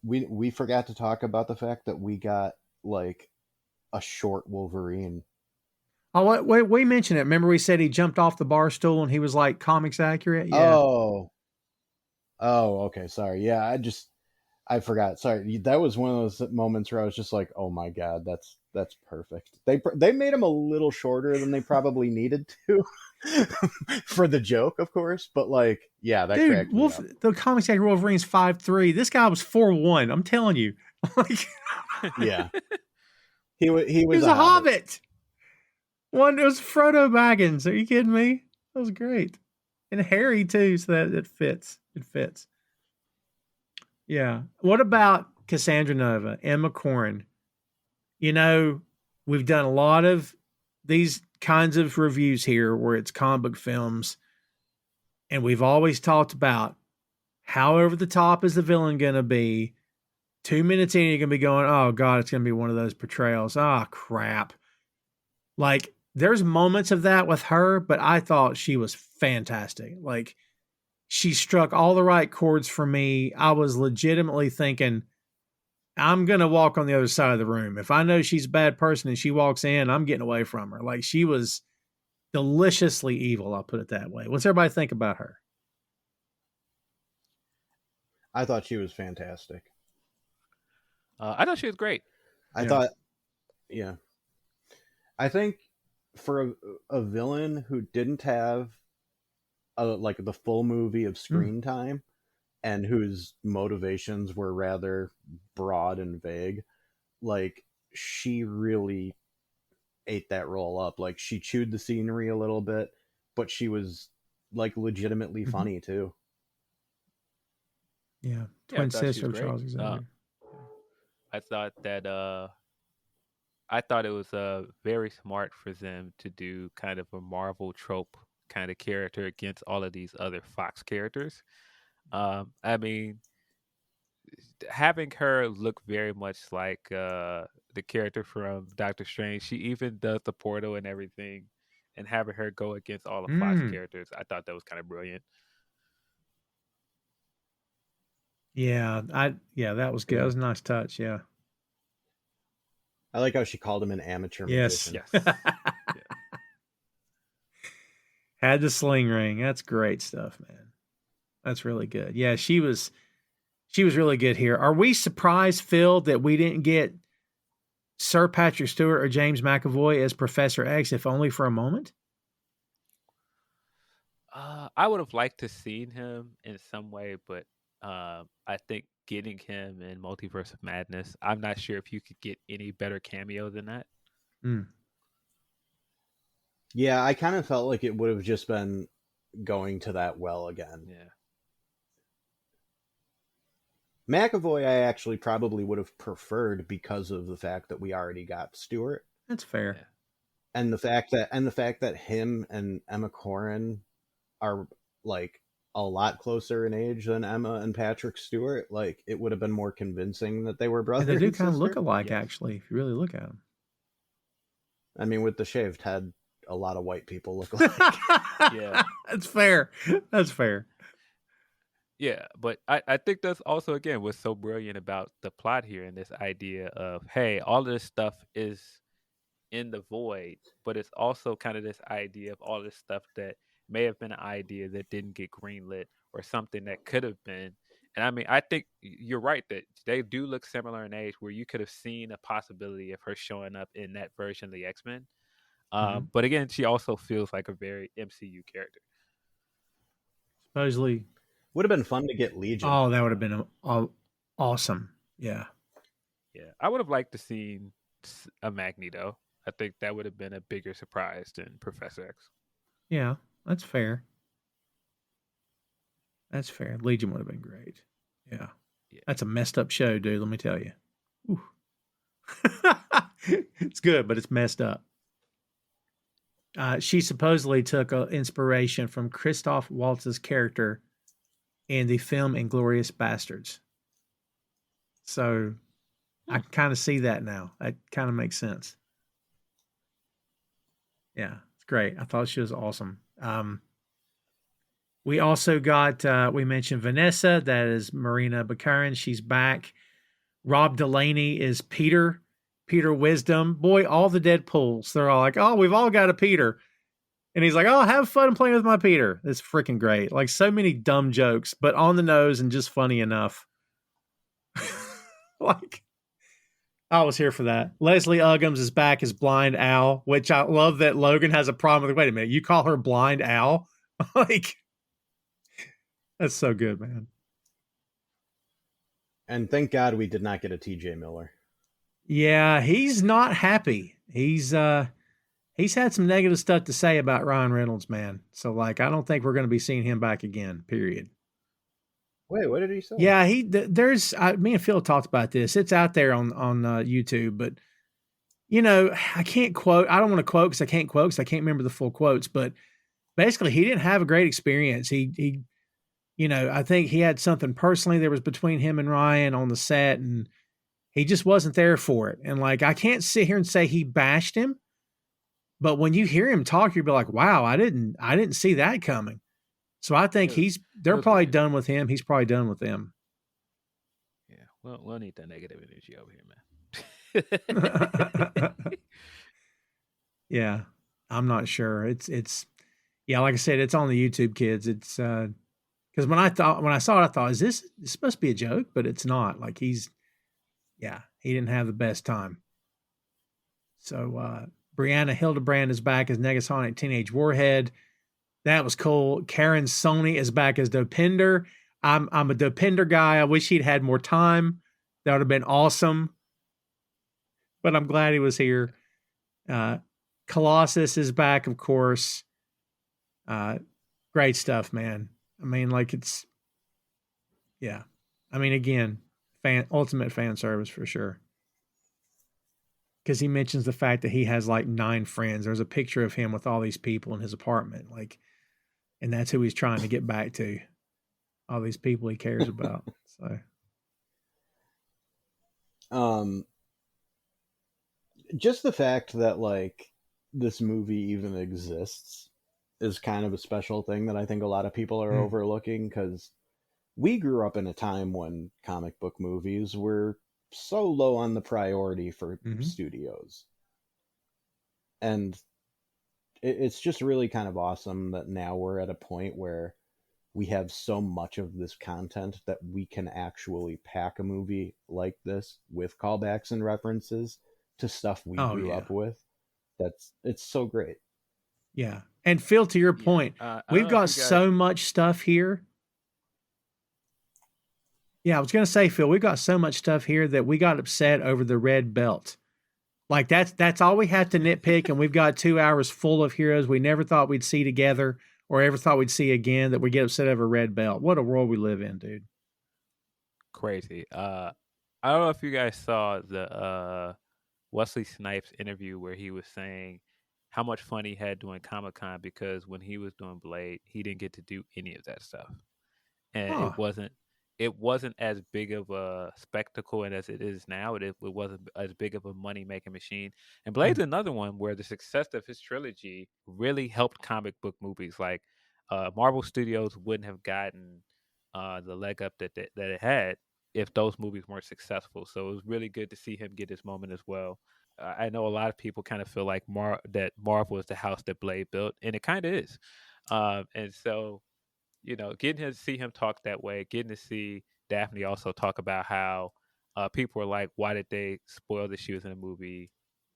We forgot to talk about the fact that we got, like, a short Wolverine. Oh, wait, we mentioned it. Remember we said he jumped off the bar stool and he was like comics accurate? Yeah. Oh, okay. Sorry. Yeah, I forgot. Sorry. That was one of those moments where I was just like, oh my God, that's perfect. They made him a little shorter than they probably needed to for the joke, of course. But, like, yeah, that cracked me up. The comics accurate Wolverine's 5'3". This guy was 4'1". I'm telling you. Like, yeah. He was a hobbit. It was Frodo Baggins. Are you kidding me? That was great. And Harry too, so that it fits. It fits. Yeah. What about Cassandra Nova, Emma Corrin? We've done a lot of these kinds of reviews here where it's comic book films, and we've always talked about how over the top is the villain going to be. 2 minutes in, you're going to be going, oh God, it's going to be one of those portrayals. Ah, crap. Like, there's moments of that with her, but I thought she was fantastic. Like, she struck all the right chords for me. I was legitimately thinking, I'm going to walk on the other side of the room. If I know she's a bad person and she walks in, I'm getting away from her. Like, she was deliciously evil, I'll put it that way. What's everybody think about her? I thought she was fantastic. I thought she was great. I think for a villain who didn't have like the full movie of screen time, and whose motivations were rather broad and vague, like, she really ate that role up. Like, she chewed the scenery a little bit, but she was, like, legitimately funny too. Yeah, twin sister of Charles Xavier. I thought it was very smart for them to do kind of a Marvel trope kind of character against all of these other Fox characters. I mean, having her look very much like the character from Doctor Strange, she even does the portal and everything, and having her go against all the Fox characters, I thought that was kind of brilliant. Yeah, that was good. That was a nice touch. Yeah. I like how she called him an amateur magician. Yes. Yeah. Had the sling ring. That's great stuff, man. That's really good. Yeah, she was really good here. Are we surprised, Phil, that we didn't get Sir Patrick Stewart or James McAvoy as Professor X, if only for a moment? I would have liked to seen him in some way, but I think getting him in Multiverse of Madness, I'm not sure if you could get any better cameo than that. Yeah, I kind of felt like it would have just been going to that well again. Yeah. McAvoy, I actually probably would have preferred because of the fact that we already got Stewart. That's fair. Yeah. And the fact that him and Emma Corrin are, like, a lot closer in age than Emma and Patrick Stewart, like, it would have been more convincing that they were brothers. They do kind of look alike, actually, if you really look at them. I mean, with the shaved head, a lot of white people look alike. Yeah. That's fair. That's fair. Yeah, but I think that's also again what's so brilliant about the plot here and this idea of, hey, all of this stuff is in the void, but it's also kind of this idea of all this stuff that may have been an idea that didn't get greenlit or something that could have been. And I mean, I think you're right that they do look similar in age, where you could have seen a possibility of her showing up in that version of the X-Men. But again, she also feels like a very MCU character. Supposedly, would have been fun to get Legion. Oh, that would have been awesome. Yeah. Yeah, I would have liked to see a Magneto. I think that would have been a bigger surprise than Professor X. Yeah, that's fair. That's fair. Legion would have been great. Yeah. That's a messed up show, dude. Let me tell you. It's good, but it's messed up. She supposedly took inspiration from Christoph Waltz's character in the film Inglourious Bastards. So I can kind of see that now. That kind of makes sense. Yeah, it's great. I thought she was awesome. We also got, we mentioned Vanessa. That is Marina Baccarin. She's back. Rob Delaney is Peter Wisdom. Boy, all the Deadpools, they're all like, oh, we've all got a Peter. And he's like, oh, have fun playing with my Peter. It's freaking great. Like so many dumb jokes, but on the nose and just funny enough. Like, I was here for that. Leslie Uggams is back as Blind Al, which I love that Logan has a problem with. Wait a minute, you call her Blind Al? Like, that's so good, man. And thank God we did not get a TJ Miller. Yeah, he's not happy. He's had some negative stuff to say about Ryan Reynolds, man. So, like, I don't think we're going to be seeing him back again, period. Wait, what did he say? Yeah, me and Phil talked about this. It's out there on YouTube, but you know, I can't quote. I don't want to quote because I can't quote because I can't remember the full quotes. But basically, he didn't have a great experience. He, you know, I think he had something personally that was between him and Ryan on the set, and he just wasn't there for it. And like, I can't sit here and say he bashed him, but when you hear him talk, you'll be like, wow, I didn't see that coming. So I think they're probably done with him. He's probably done with them. Yeah, we'll need that negative energy over here, man. Yeah, I'm not sure. It's yeah, like I said, it's on the YouTube, kids. It's because when I saw it, I thought, is this supposed to be a joke? But it's not. Like he didn't have the best time. So Brianna Hildebrand is back as Negasonic Teenage Warhead. That was cool. Karen Sony is back as Dopinder. I'm a Dopinder guy. I wish he'd had more time. That would have been awesome. But I'm glad he was here. Colossus is back, of course. Great stuff, man. I mean, like I mean, again, ultimate fan service for sure. Because he mentions the fact that he has like 9 friends. There's a picture of him with all these people in his apartment. Like, and that's who he's trying to get back to. All these people he cares about. So, just the fact that like this movie even exists is kind of a special thing that I think a lot of people are overlooking, because we grew up in a time when comic book movies were so low on the priority for studios. And it's just really kind of awesome that now we're at a point where we have so much of this content that we can actually pack a movie like this with callbacks and references to stuff we grew up with. It's so great. Yeah. And Phil, to your point, we've got so much stuff here. Yeah, I was going to say, Phil, we've got so much stuff here that we got upset over the red belt. Like that's all we have to nitpick, and we've got 2 hours full of heroes we never thought we'd see together or ever thought we'd see again, that we get upset over red belt. What a world we live in, dude. Crazy. I don't know if you guys saw the Wesley Snipes interview where he was saying how much fun he had doing Comic-Con, because when he was doing Blade, he didn't get to do any of that stuff. And it wasn't as big of a spectacle as it is now. It wasn't as big of a money-making machine. And Blade's another one where the success of his trilogy really helped comic book movies. Like Marvel Studios wouldn't have gotten the leg up that it had if those movies weren't successful. So it was really good to see him get his moment as well. I know a lot of people kind of feel like that Marvel is the house that Blade built, and it kind of is. And so, getting to see him talk that way, getting to see Daphne also talk about how people were like, why did they spoil that she was in a movie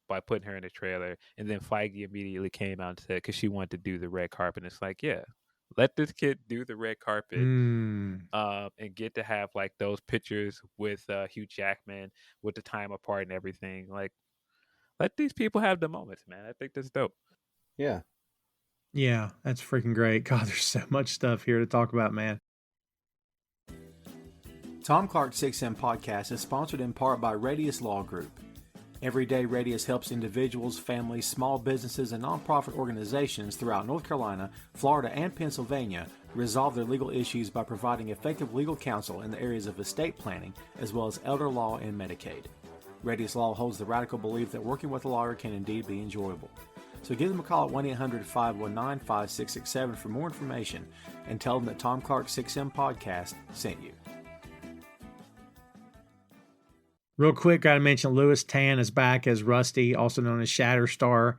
by putting her in a trailer? And then Feige immediately came out and said, because she wanted to do the red carpet. And it's like, yeah, let this kid do the red carpet and get to have like those pictures with Hugh Jackman with the time apart and everything. Like, let these people have the moments, man. I think that's dope. Yeah. Yeah, that's freaking great. God, there's so much stuff here to talk about, man. Tom Clark's 6M podcast is sponsored in part by Radius Law Group. Every day, Radius helps individuals, families, small businesses, and nonprofit organizations throughout North Carolina, Florida, and Pennsylvania resolve their legal issues by providing effective legal counsel in the areas of estate planning, as well as elder law and Medicaid. Radius Law holds the radical belief that working with a lawyer can indeed be enjoyable. So give them a call at 1-800-519-5667 for more information and tell them that Tom Clark's 6M podcast sent you. Real quick, got to mention Louis Tan is back as Rusty, also known as Shatterstar.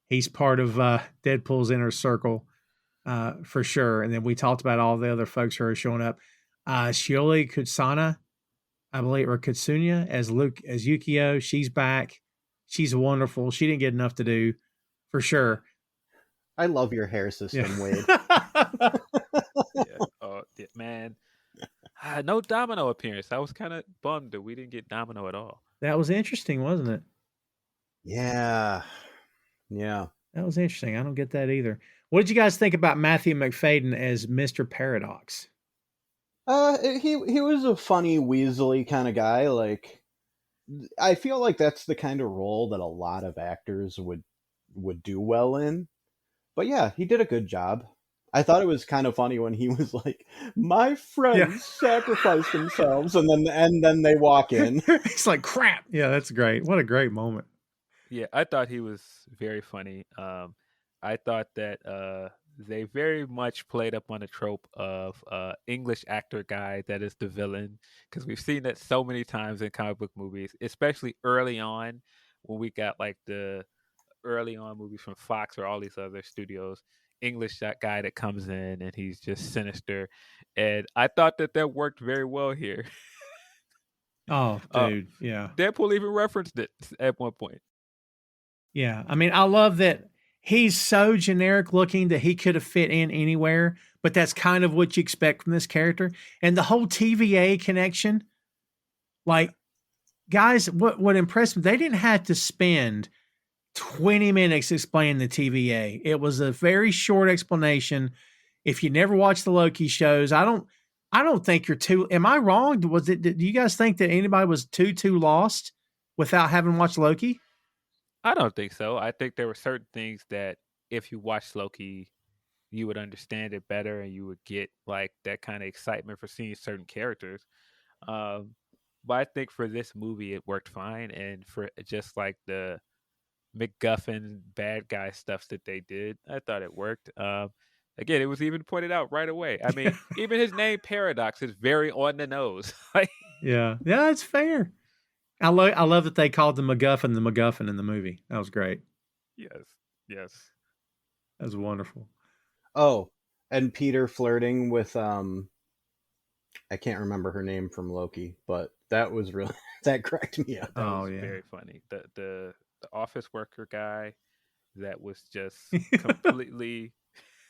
He's part of Deadpool's inner circle for sure. And then we talked about all the other folks who are showing up. Shioli Kutsana, I believe, or Kutsunya as Yukio. She's back. She's wonderful. She didn't get enough to do. For sure. I love your hair system, Wade. Yeah, man. No Domino appearance. I was kind of bummed that we didn't get Domino at all. That was interesting, wasn't it? Yeah. That was interesting. I don't get that either. What did you guys think about Matthew McFadden as Mr. Paradox? He was a funny, weaselly kind of guy. Like, I feel like that's the kind of role that a lot of actors would do well in. But yeah, he did a good job. I thought it was kind of funny when he was like, my friends sacrificed themselves, and then they walk in. He's like, crap. Yeah, that's great. What a great moment. Yeah, I thought he was very funny. I thought that they very much played up on the trope of English actor guy that is the villain, because we've seen that so many times in comic book movies, especially early on when we got like the early on movies from Fox or all these other studios. English guy that comes in and he's just sinister, and I thought that worked very well here. Oh, dude, yeah. Deadpool even referenced it at one point. Yeah, I mean, I love that he's so generic looking that he could have fit in anywhere, but that's kind of what you expect from this character. And the whole TVA connection, like, guys, what impressed me, they didn't have to spend 20 minutes explaining the TVA. It was a very short explanation. If you never watched the Loki shows, I don't think you're too. Am I wrong? Do you guys think that anybody was too lost without having watched Loki? I don't think so. I think there were certain things that if you watched Loki, you would understand it better, and you would get like that kind of excitement for seeing certain characters. But I think for this movie, it worked fine, and for just like the MacGuffin bad guy stuff that they did, I thought it worked. Again, it was even pointed out right away. I mean, even his name Paradox is very on the nose. Yeah, it's fair. I love that they called the MacGuffin in the movie. That was great. Yes. That was wonderful. Oh, and Peter flirting with I can't remember her name from Loki, but that was really that cracked me up. That was very funny. The office worker guy that was just completely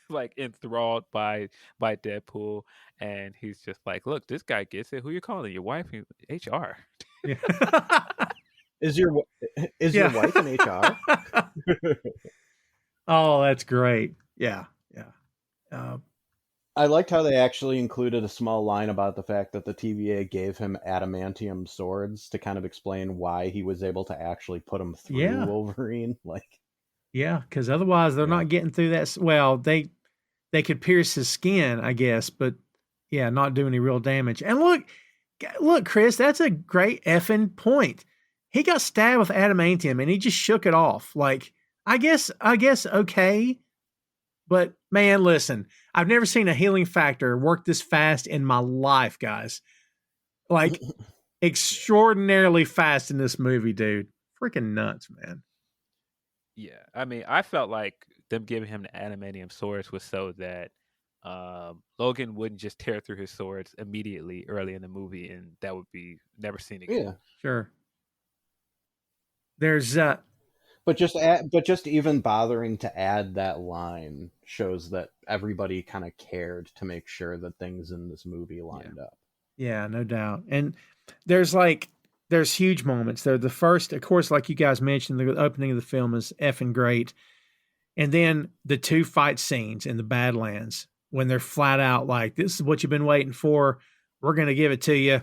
like enthralled by Deadpool, and he's just like, look, this guy gets it. Who you calling? Your wife? HR. Yeah. Is your wife in HR? Oh, that's great. Yeah. I liked how they actually included a small line about the fact that the TVA gave him adamantium swords to kind of explain why he was able to actually put them through Wolverine. Yeah, because otherwise they're not getting through that. Well, they could pierce his skin, I guess, but not do any real damage. And look, Chris, that's a great effing point. He got stabbed with adamantium and he just shook it off. Like, I guess, okay. But man, listen, I've never seen a healing factor work this fast in my life, guys. Like extraordinarily fast in this movie, dude. Freaking nuts, man. Yeah, I mean, I felt like them giving him the adamantium swords was so that Logan wouldn't just tear through his swords immediately early in the movie, and that would be never seen again. Yeah, sure. There's but just even bothering to add that line shows that everybody kind of cared to make sure that things in this movie lined up. Yeah, no doubt. And there's huge moments. They're the first, of course, like you guys mentioned, the opening of the film is effing great. And then the two fight scenes in the Badlands when they're flat out like, this is what you've been waiting for. We're going to give it to you.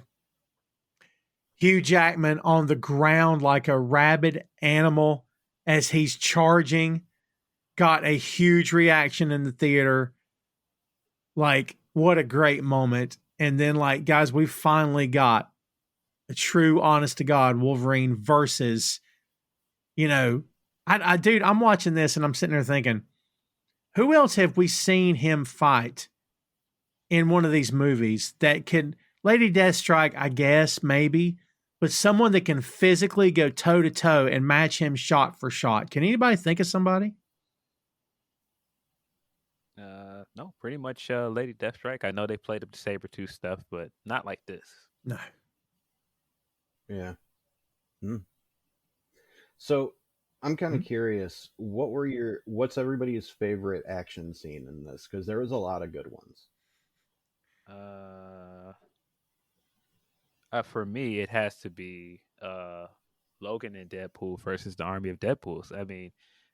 Hugh Jackman on the ground like a rabid animal as he's charging, got a huge reaction in the theater. Like, what a great moment. And then, like, guys, we finally got a true, honest to God Wolverine versus, dude, I'm watching this and I'm sitting there thinking, who else have we seen him fight in one of these movies that could, Lady Deathstrike, I guess, maybe, but someone that can physically go toe to toe and match him shot for shot. Can anybody think of somebody? No, pretty much Lady Deathstrike. I know they played up the Sabretooth stuff, but not like this. No. Yeah. So I'm kind of curious, what's everybody's favorite action scene in this? Because there was a lot of good ones. For me, it has to be Logan and Deadpool versus the army of Deadpools. I mean,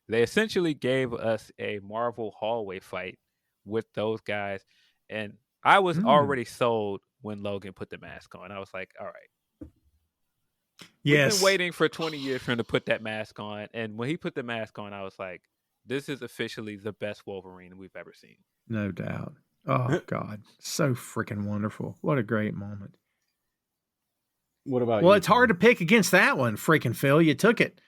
they essentially gave us a Marvel hallway fight with those guys, and I was already sold when Logan put the mask on. I was like, all right. Yes. We've been waiting for 20 years for him to put that mask on, and when he put the mask on, I was like, this is officially the best Wolverine we've ever seen. No doubt. Oh, God. So freaking wonderful. What a great moment. What about you? Well, it's hard to pick against that one, freaking Phil. You took it.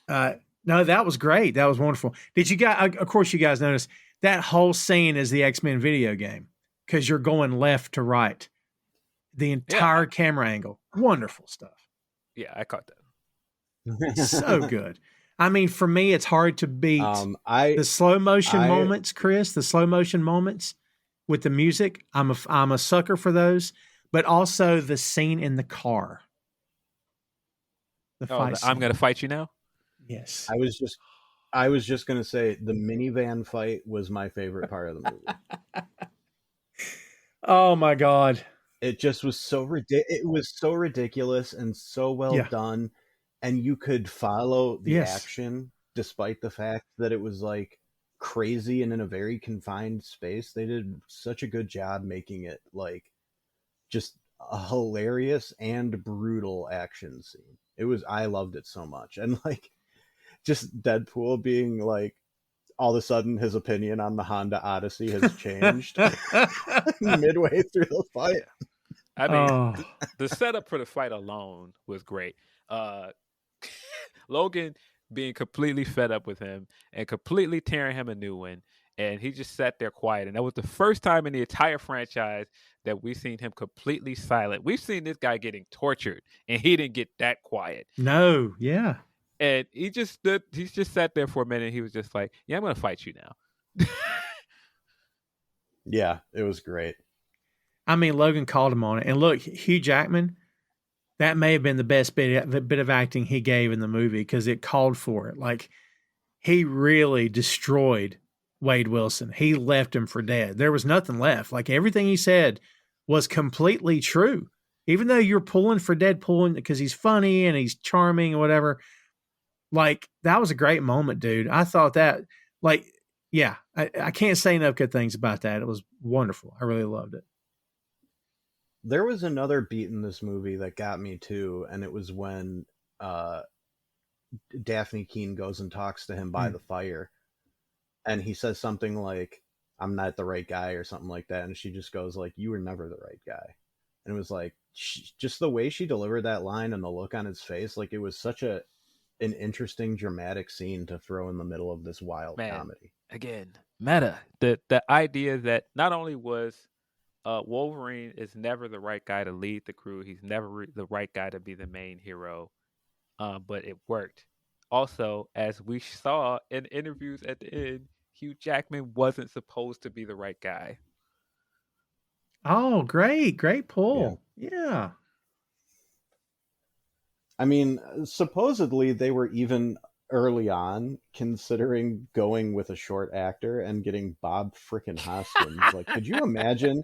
No, that was great. That was wonderful. Did you guys, of course, you guys noticed that whole scene is the X-Men video game because you're going left to right. The entire camera angle. Wonderful stuff. Yeah, I caught that. So good. I mean, for me, it's hard to beat the slow motion moments, Chris, the slow motion moments with the music. I'm a sucker for those, but also the scene in the car. I'm going to fight you now? Yes. I was just going to say the minivan fight was my favorite part of the movie. Oh my God. It just was it was so ridiculous and so well done, and you could follow the action despite the fact that it was like crazy and in a very confined space. They did such a good job making it like just a hilarious and brutal action scene. I loved it so much. And like just Deadpool being like, all of a sudden his opinion on the Honda Odyssey has changed midway through the fight. I mean, the setup for the fight alone was great. Logan being completely fed up with him and completely tearing him a new one. And he just sat there quiet. And that was the first time in the entire franchise that we've seen him completely silent. We've seen this guy getting tortured, and he didn't get that quiet. No, yeah. And he just sat there for a minute. And he was just like, yeah, I'm going to fight you now. Yeah, it was great. I mean, Logan called him on it. And look, Hugh Jackman, that may have been the best bit of acting he gave in the movie because it called for it. Like, he really destroyed Wade Wilson. He left him for dead. There was nothing left. Like, everything he said was completely true. Even though you're pulling for Deadpool because he's funny and he's charming or whatever, like, that was a great moment, dude. I thought that, like, yeah, I can't say enough good things about that. It was wonderful. I really loved it. There was another beat in this movie that got me too, and it was when Daphne Keene goes and talks to him by the fire, and he says something like, "I'm not the right guy," or something like that, and she just goes like, "You were never the right guy." And it was like, just the way she delivered that line and the look on his face, like it was such an interesting dramatic scene to throw in the middle of this wild comedy. Again, meta. The idea that not only was Wolverine is never the right guy to lead the crew, he's never the right guy to be the main hero, but it worked. Also, as we saw in interviews at the end, Hugh Jackman wasn't supposed to be the right guy. Oh, great Yeah. pull. Yeah. I mean, supposedly they were even early on considering going with a short actor and getting Bob frickin' Hoskins. Like, could you imagine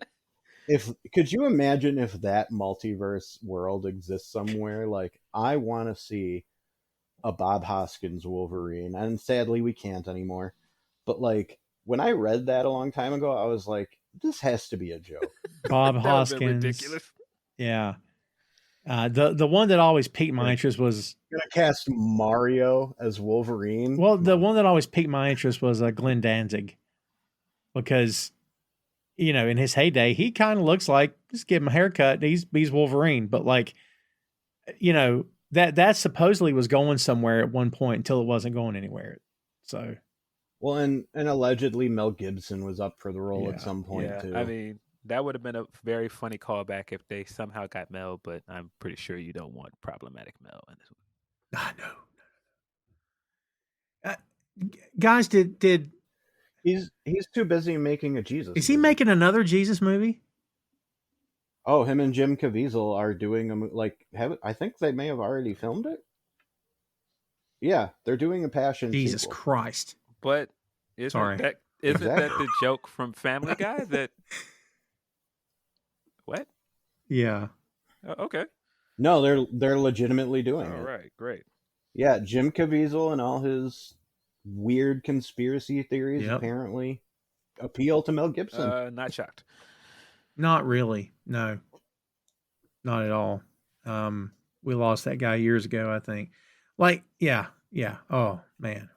if that multiverse world exists somewhere? Like, I want to see a Bob Hoskins Wolverine, and sadly we can't anymore. But like, when I read that a long time ago, I was like, this has to be a joke. Bob That would've been Hoskins. ridiculous. Yeah. The one that always piqued my Yeah. interest was Gonna cast Mario as Wolverine. well, the one that always piqued my interest was Glenn Danzig, because in his heyday he kind of looks like, just give him a haircut, he's Wolverine, but like that supposedly was going somewhere at one point until it wasn't going anywhere. So well, and allegedly Mel Gibson was up for the role Yeah. at some point too. I mean, that would have been a very funny callback if they somehow got Mel, but I'm pretty sure you don't want problematic Mel in this one. no. Guys, did he's too busy making a Jesus. is he movie. making another Jesus movie? Oh, him and Jim Caviezel are doing I think they may have already filmed it. Yeah, they're doing a Passion Jesus sequel. Christ! But isn't that the joke from Family Guy that? What? Yeah. Okay. No, they're legitimately doing it. All right, great. Yeah, Jim Caviezel and all his weird conspiracy theories apparently appeal to Mel Gibson. Not shocked. Not really. No. Not at all. We lost that guy years ago, I think. Like, yeah. Oh man,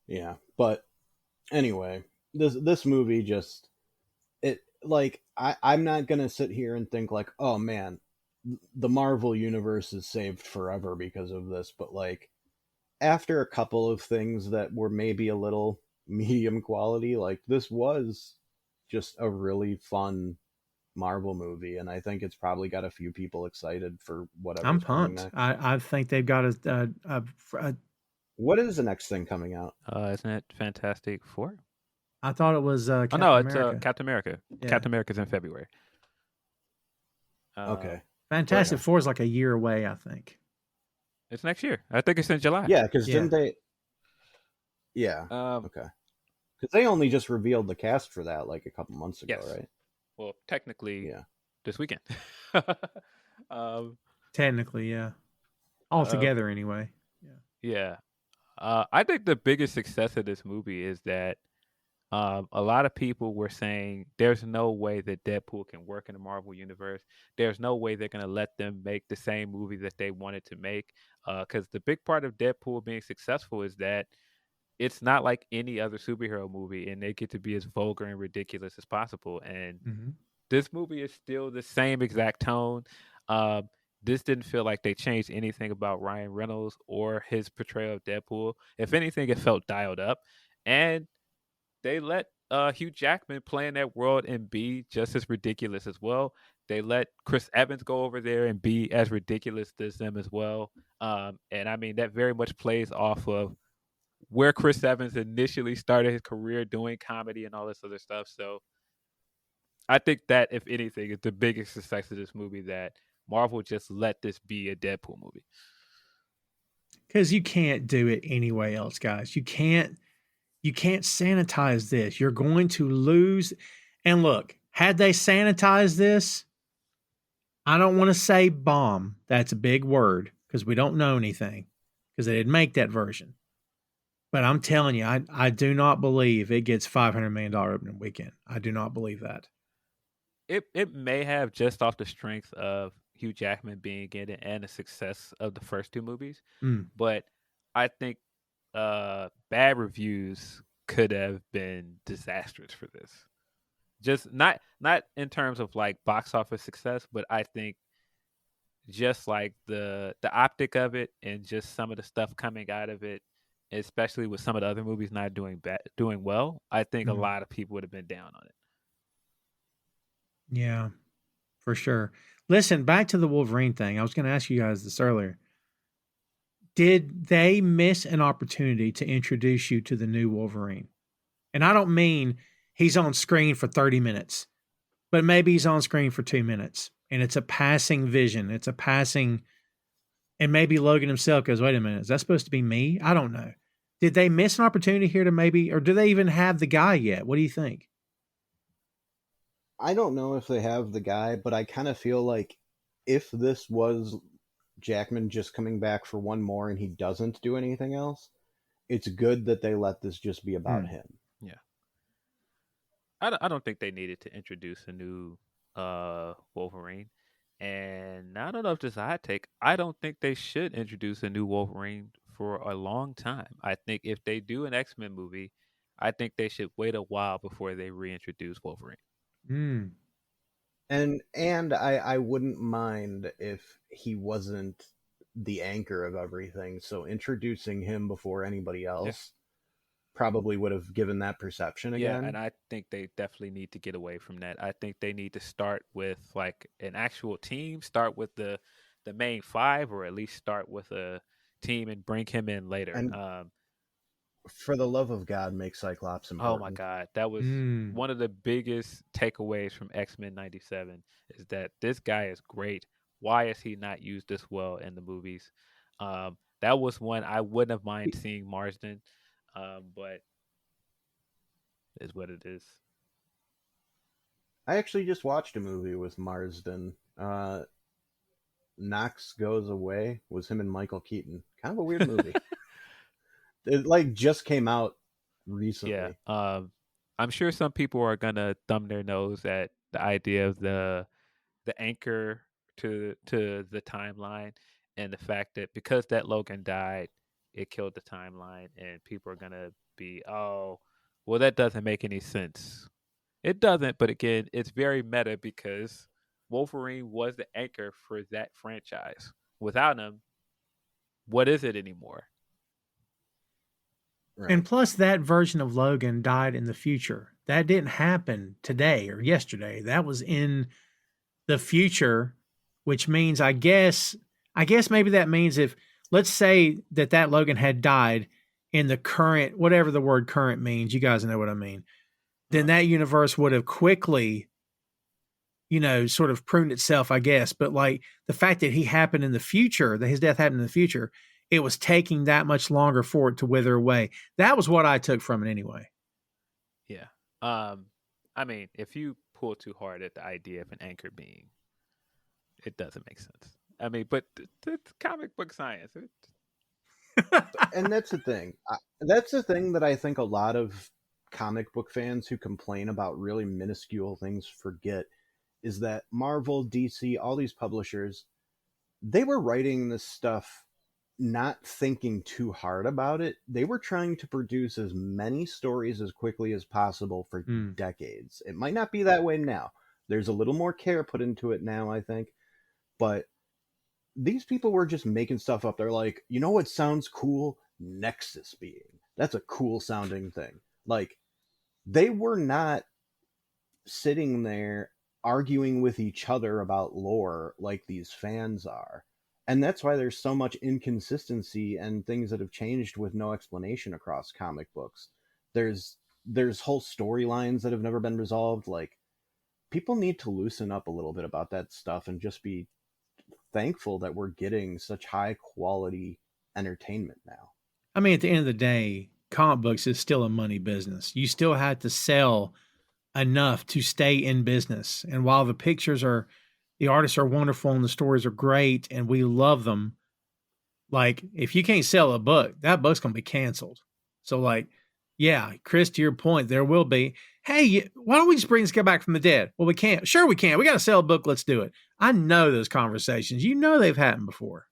Yeah, but anyway, this movie just I'm not gonna sit here and think like, oh man, the Marvel universe is saved forever because of this, but like, after a couple of things that were maybe a little medium quality, like, this was just a really fun Marvel movie, and I think it's probably got a few people excited for whatever. I'm pumped. I think they've got a what is the next thing coming out? Isn't it Fantastic Four? I thought it was Captain America. It's Captain America. Yeah. Captain America's in February. Okay. Fantastic Four is like a year away, I think. It's next year. I think it's in July. Yeah, because didn't they? Yeah. Okay. Because they only just revealed the cast for that like a couple months ago, right? Well, technically, this weekend. Technically, yeah. All together, anyway. Yeah. I think the biggest success of this movie is that a lot of people were saying there's no way that Deadpool can work in the Marvel universe. There's no way they're going to let them make the same movie that they wanted to make. Because the big part of Deadpool being successful is that it's not like any other superhero movie, and they get to be as vulgar and ridiculous as possible. And this movie is still the same exact tone. This didn't feel like they changed anything about Ryan Reynolds or his portrayal of Deadpool. If anything, it felt dialed up. And they let Hugh Jackman play in that world and be just as ridiculous as well. They let Chris Evans go over there and be as ridiculous as them as well. And I mean, that very much plays off of where Chris Evans initially started his career doing comedy and all this other stuff. So I think that, if anything, is the biggest success of this movie, that Marvel just let this be a Deadpool movie. Because you can't do it any way else, guys. You can't sanitize this. You're going to lose. And look, had they sanitized this, I don't want to say bomb. That's a big word because we don't know anything, because they didn't make that version. But I'm telling you, I do not believe it gets $500 million opening weekend. I do not believe that. It may have, just off the strength of Hugh Jackman being in it and the success of the first two movies. But I think bad reviews could have been disastrous for this. Just not in terms of like box office success, but I think just like the optic of it and just some of the stuff coming out of it especially with some of the other movies not doing well, I think a Mhm. lot of people would have been down on it. Yeah, for sure. Listen, back to the Wolverine thing. I was going to ask you guys this earlier. Did they miss an opportunity to introduce you to the new Wolverine? And I don't mean he's on screen for 30 minutes, but maybe he's on screen for 2 minutes and it's a passing vision. It's a passing, and maybe Logan himself goes, wait a minute, is that supposed to be me? I don't know. Did they miss an opportunity here to maybe, or do they even have the guy yet? What do you think? I don't know if they have the guy, but I kind of feel like if this was Jackman just coming back for one more and he doesn't do anything else, it's good that they let this just be about him. Yeah. I don't think they needed to introduce a new Wolverine. And I don't know if this is a hot take. I don't think they should introduce a new Wolverine for a long time. I think if they do an X-Men movie, I think they should wait a while before they reintroduce Wolverine. Mm. And I wouldn't mind if he wasn't the anchor of everything. So introducing him before anybody else probably would have given that perception again. Yeah, and I think they definitely need to get away from that. I think they need to start with like an actual team, start with the main five, or at least start with a team and bring him in later. And for the love of God, make Cyclops Oh my important. God, that was one of the biggest takeaways from X-Men '97 is that this guy is great. Why is he not used as well in the movies? That was one I wouldn't have mind seeing Marsden, but is what it is. I actually just watched a movie with Marsden. Knox Goes Away was him and Michael Keaton. Kind of a weird movie. It like just came out recently. Yeah. I'm sure some people are gonna thumb their nose at the idea of the anchor to the timeline and the fact that because that Logan died, it killed the timeline, and people are gonna be, oh, well, that doesn't make any sense. It doesn't, but again, it's very meta because Wolverine was the anchor for that franchise. Without him, what is it anymore? Right. And plus, that version of Logan died in the future. That didn't happen today or yesterday. That was in the future, which means I guess maybe that means if let's say that Logan had died in the current, whatever the word current means, you guys know what I mean, then that universe would have quickly, sort of pruned itself, I guess. But like the fact that he happened in the future, that his death happened in the future, it was taking that much longer for it to wither away. That was what I took from it anyway. Yeah. I mean, if you pull too hard at the idea of an anchor being, it doesn't make sense. I mean, but it's comic book science. And that's the thing. That's the thing that I think a lot of comic book fans who complain about really minuscule things forget is that Marvel, DC, all these publishers, they were writing this stuff not thinking too hard about it. They were trying to produce as many stories as quickly as possible for decades. It might not be that way now. There's a little more care put into it now, I think. But these people were just making stuff up. They're like, you know what sounds cool? Nexus being. That's a cool sounding thing. Like, they were not sitting there arguing with each other about lore like these fans are. And that's why there's so much inconsistency and things that have changed with no explanation across comic books. There's whole storylines that have never been resolved. Like, people need to loosen up a little bit about that stuff and just be thankful that we're getting such high quality entertainment now. I mean, at the end of the day, comic books is still a money business. You still have to sell enough to stay in business. And while the artists are wonderful and the stories are great and we love them, like if you can't sell a book, that book's going to be canceled. So like, yeah, Chris, to your point, there will be, hey, why don't we just bring this guy back from the dead? Well, we can't. Sure, we can. We got to sell a book. Let's do it. I know those conversations. They've happened before.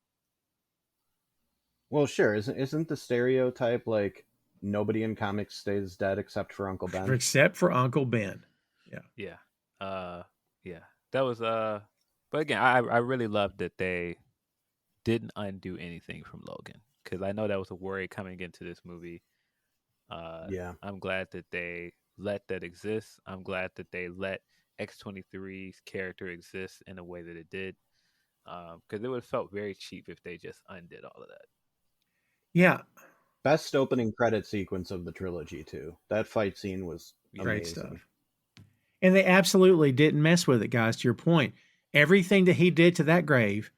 Well, sure. Isn't the stereotype like nobody in comics stays dead except for Uncle Ben? Except for Uncle Ben. Yeah. Yeah. That was but again, I really loved that they didn't undo anything from Logan, because I know that was a worry coming into this movie. Yeah. I'm glad that they let that exist. I'm glad that they let X-23's character exist in a way that it did, because it would have felt very cheap if they just undid all of that. Yeah, Best opening credit sequence of the trilogy too. That fight scene was great amazing. stuff. And they absolutely didn't mess with it, guys. To your point, everything that he did to that grave,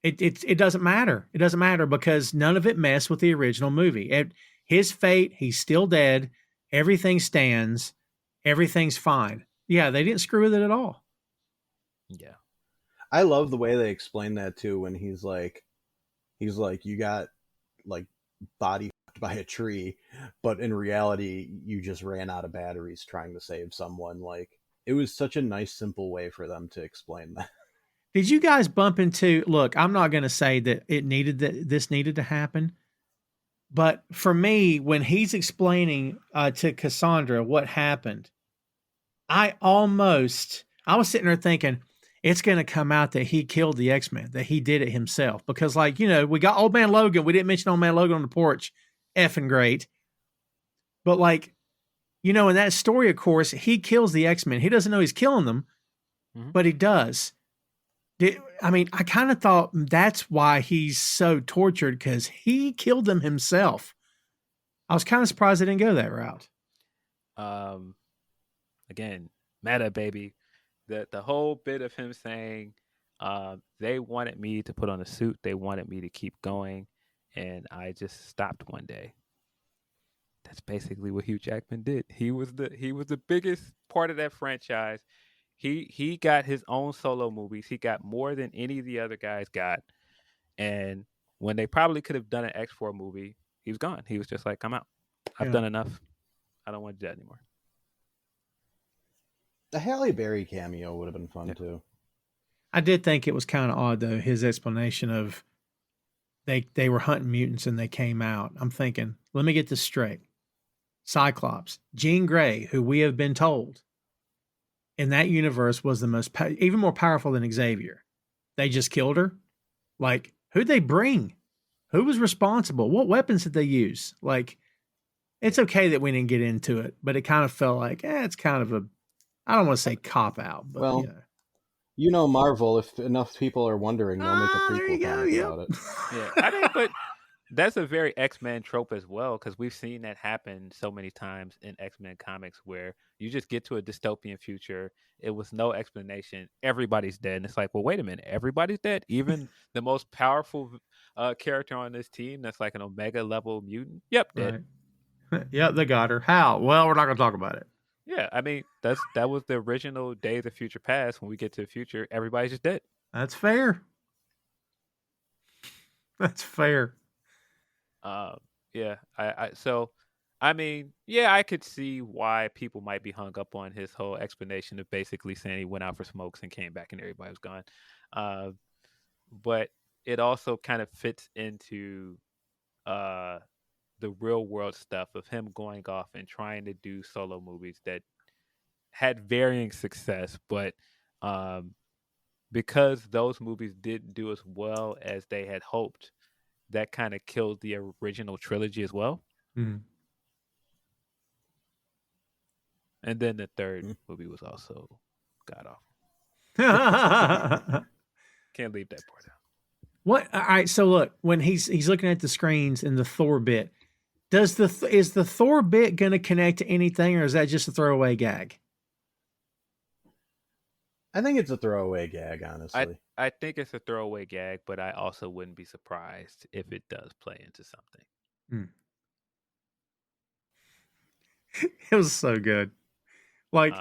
it doesn't matter. It doesn't matter because none of it messed with the original movie. His fate, he's still dead. Everything stands. Everything's fine. Yeah, they didn't screw with it at all. Yeah. I love the way they explain that too when he's like, you got like body by a tree, but in reality you just ran out of batteries trying to save someone. Like, it was such a nice simple way for them to explain that. Did you guys bump into, look, I'm not going to say that this needed to happen, but for me, when he's explaining to Cassandra what happened, I was sitting there thinking it's going to come out that he killed the X-Men, that he did it himself. Because, like, we got Old Man Logan. We didn't mention Old Man Logan on the porch. Effing great. But, like, in that story, of course, he kills the X-Men. He doesn't know he's killing them, but he does. I kind of thought that's why he's so tortured, because he killed them himself. I was kind of surprised they didn't go that route. Again, meta baby. The whole bit of him saying, they wanted me to put on a suit, they wanted me to keep going, and I just stopped one day. That's basically what Hugh Jackman did. He was the biggest part of that franchise. He got his own solo movies. He got more than any of the other guys got. And when they probably could have done an X4 movie, he was gone. He was just like, I'm out. I've done enough. I don't want to do that anymore. The Halle Berry cameo would have been fun too. I did think it was kind of odd though, his explanation of they were hunting mutants and they came out. I'm thinking, let me get this straight. Cyclops, Jean Grey, who we have been told in that universe was the most even more powerful than Xavier. They just killed her. Like, who'd they bring? Who was responsible? What weapons did they use? Like, it's okay that we didn't get into it, but it kind of felt like, it's kind of I don't want to say cop out, but well, Marvel, if enough people are wondering, they'll make a prequel comic about it. Yeah, I think, but that's a very X-Men trope as well, because we've seen that happen so many times in X-Men comics where you just get to a dystopian future. It was no explanation. Everybody's dead. And it's like, well, wait a minute. Everybody's dead? Even the most powerful character on this team that's like an Omega level mutant? Yep, dead. Right. Yep, they got her. How? Well, we're not going to talk about it. Yeah, I mean, that was the original Days of Future Past. When we get to the future, everybody's just dead. That's fair. That's fair. Yeah. I could see why people might be hung up on his whole explanation of basically saying he went out for smokes and came back and everybody was gone. But it also kind of fits into the real world stuff of him going off and trying to do solo movies that had varying success, but because those movies didn't do as well as they had hoped, that kind of killed the original trilogy as well. Mm. And then the third movie was also god awful. Can't leave that part out. What? All right. So look, when he's looking at the screens in the Thor bit, is the Thor bit going to connect to anything, or is that just a throwaway gag? I think it's a throwaway gag, honestly. I think it's a throwaway gag, but I also wouldn't be surprised if it does play into something. It was so good. Like,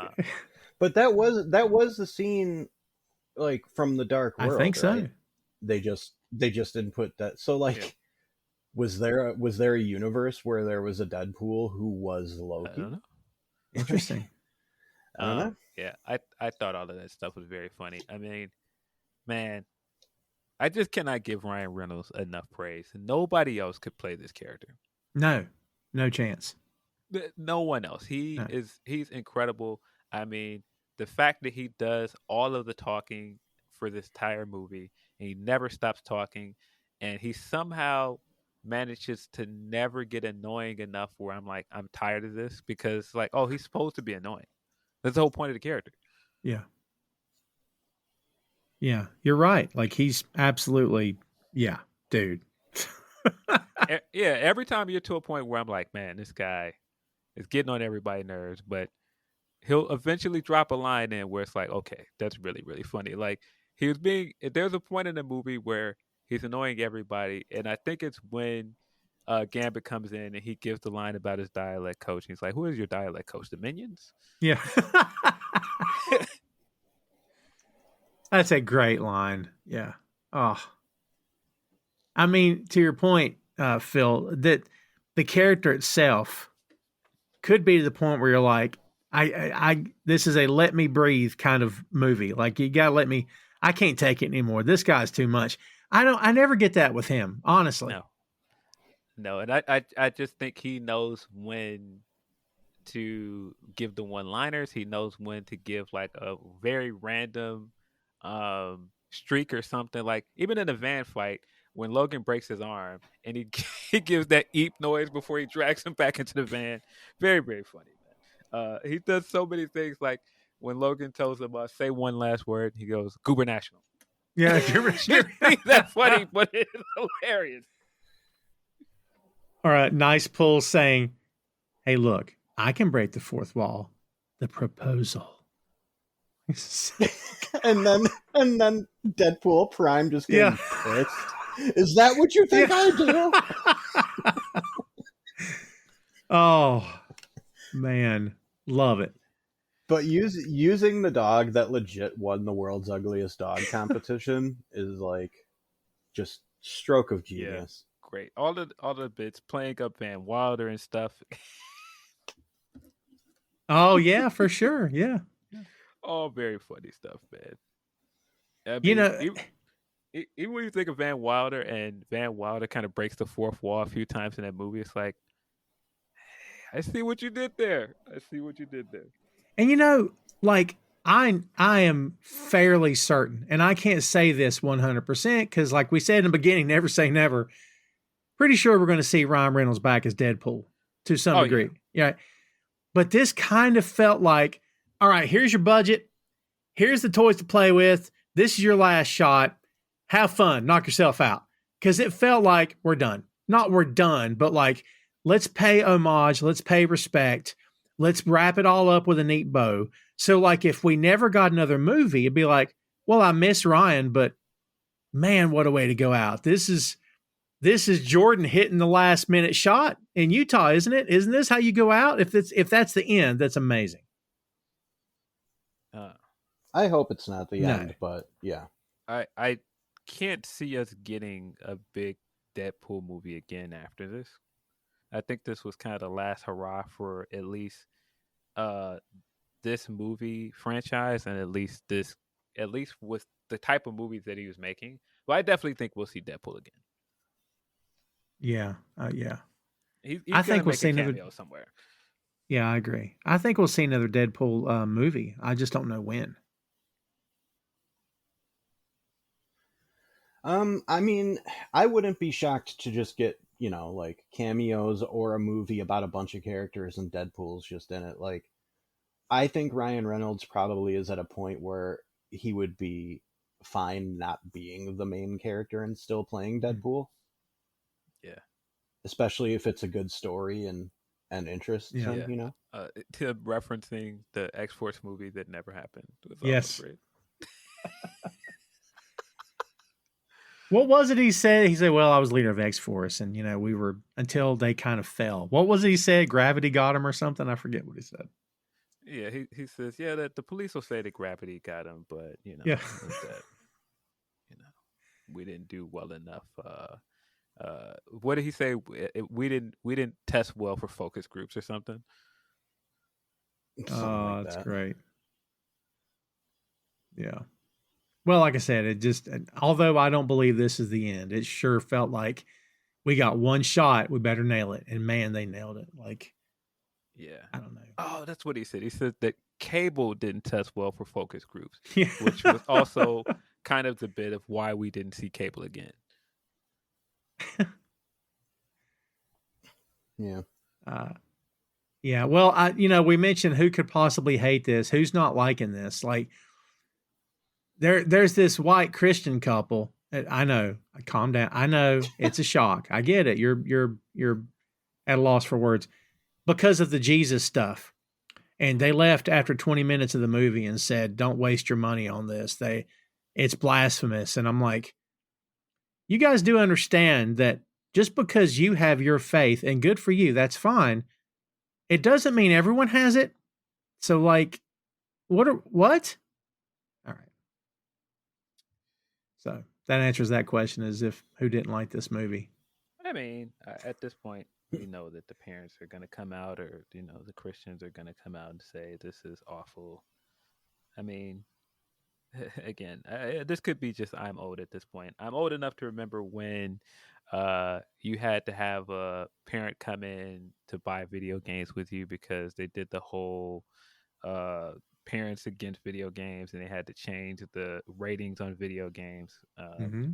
but that was the scene, like, from the Dark World. I think so. Right? They just didn't put that. So, like, yeah. Was there a universe where there was a Deadpool who was Loki? I don't know. Interesting. I don't know. Yeah, I thought all of that stuff was very funny. I mean, man, I just cannot give Ryan Reynolds enough praise. Nobody else could play this character. No chance. No one else. He's incredible. I mean, the fact that he does all of the talking for this entire movie, and he never stops talking, and he somehow manages to never get annoying enough where I'm like, I'm tired of this, because like, oh, he's supposed to be annoying. That's the whole point of the character. Yeah. Yeah, you're right. Like he's absolutely, yeah, dude. Yeah, every time you're to a point where I'm like, man, this guy is getting on everybody's nerves, but he'll eventually drop a line in where it's like, okay, that's really, really funny. Like there's a point in the movie where he's annoying everybody, and I think it's when Gambit comes in and he gives the line about his dialect coach. And he's like, who is your dialect coach? The Minions? Yeah. That's a great line. Yeah. Oh, I mean, to your point, Phil, that the character itself could be to the point where you're like, this is a let me breathe kind of movie. Like you gotta let me. I can't take it anymore. This guy's too much. I never get that with him, honestly. No, and I just think he knows when to give the one-liners. He knows when to give like a very random streak or something. Like even in the van fight, when Logan breaks his arm and he he gives that eep noise before he drags him back into the van. Very, very funny, man. He does so many things. Like when Logan tells him, say one last word, he goes, Goober National. Yeah, that's funny, but it's hilarious. All right, nice pull saying, hey, look, I can break the fourth wall. The proposal. and then Deadpool Prime just getting pissed. Is that what you think I do? Oh, man. Love it. But using the dog that legit won the world's ugliest dog competition is like just stroke of genius. Yeah, great. All the bits, playing up Van Wilder and stuff. Oh, yeah, for sure. Yeah. All very funny stuff, man. I mean, even when you think of Van Wilder, and Van Wilder kind of breaks the fourth wall a few times in that movie, it's like, I see what you did there. And like I am fairly certain, and I can't say this 100% because, like we said in the beginning, never say never. Pretty sure we're going to see Ryan Reynolds back as Deadpool to some degree. Yeah. But this kind of felt like, all right, here's your budget. Here's the toys to play with. This is your last shot. Have fun. Knock yourself out. Because it felt like we're done. Not we're done, but like, let's pay homage. Let's pay respect. Let's wrap it all up with a neat bow. So like, if we never got another movie, it'd be like, well, I miss Ryan, but man, what a way to go out. This is Jordan hitting the last minute shot in Utah, isn't it? Isn't this how you go out? If that's the end, that's amazing. I hope it's not the end, but yeah. I can't see us getting a big Deadpool movie again after this. I think this was kind of the last hurrah for at least this movie franchise, and at least with the type of movies that he was making. But I definitely think we'll see Deadpool again. Yeah, yeah. I think we'll see another somewhere. Yeah, I agree. I think we'll see another Deadpool movie. I just don't know when. I mean, I wouldn't be shocked to just get, like cameos or a movie about a bunch of characters and Deadpool's just in it. Like, I think Ryan Reynolds probably is at a point where he would be fine not being the main character and still playing Deadpool. Yeah. Especially if it's a good story and interests him, To referencing the X-Force movie that never happened. Yes. What was it he said? He said, well, I was leader of X-Force, and, we were, until they kind of fell. What was it he said? Gravity got him or something? I forget what he said. Yeah, he says, that the police will say that gravity got him, but, yeah. that, we didn't do well enough. What did he say? We didn't test well for focus groups or something. Oh, that's great. Yeah. Well, like I said, although I don't believe this is the end, it sure felt like we got one shot. We better nail it. And man, they nailed it. Like, yeah, I don't know. Oh, that's what he said. He said that Cable didn't test well for focus groups, yeah. which was also kind of the bit of why we didn't see Cable again. Yeah. Yeah. Well, we mentioned who could possibly hate this, who's not liking this. Like, there's this white Christian couple. I know. Calm down. I know it's a shock. I get it. You're at a loss for words because of the Jesus stuff. And they left after 20 minutes of the movie and said, "Don't waste your money on this. It's blasphemous." And I'm like, you guys do understand that just because you have your faith and good for you, that's fine. It doesn't mean everyone has it. So, like, what? All right. So that answers that question, as if who didn't like this movie. I mean, at this point, we know that the parents are going to come out, or the Christians are going to come out and say this is awful. I mean, again, this could be just I'm old at this point. I'm old enough to remember when you had to have a parent come in to buy video games with you because they did the whole parents against video games, and they had to change the ratings on video games. Mm-hmm.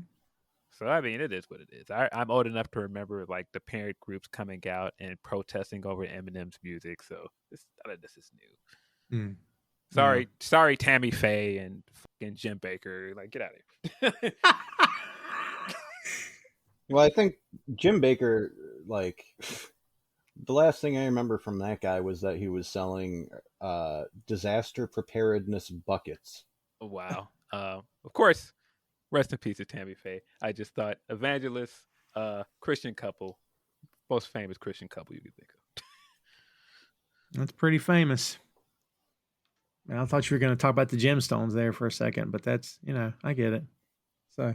So I mean, it is what it is. I'm old enough to remember like the parent groups coming out and protesting over Eminem's music. So none of this is new. Mm. Sorry, Tammy Faye and fucking Jim Baker. Like, get out of here. Well, I think Jim Baker, like, the last thing I remember from that guy was that he was selling disaster preparedness buckets. Oh, wow. Of course, rest in peace to Tammy Faye. I just thought evangelist, Christian couple, most famous Christian couple you could think of. That's pretty famous. I thought you were going to talk about the gemstones there for a second, but that's, I get it. So,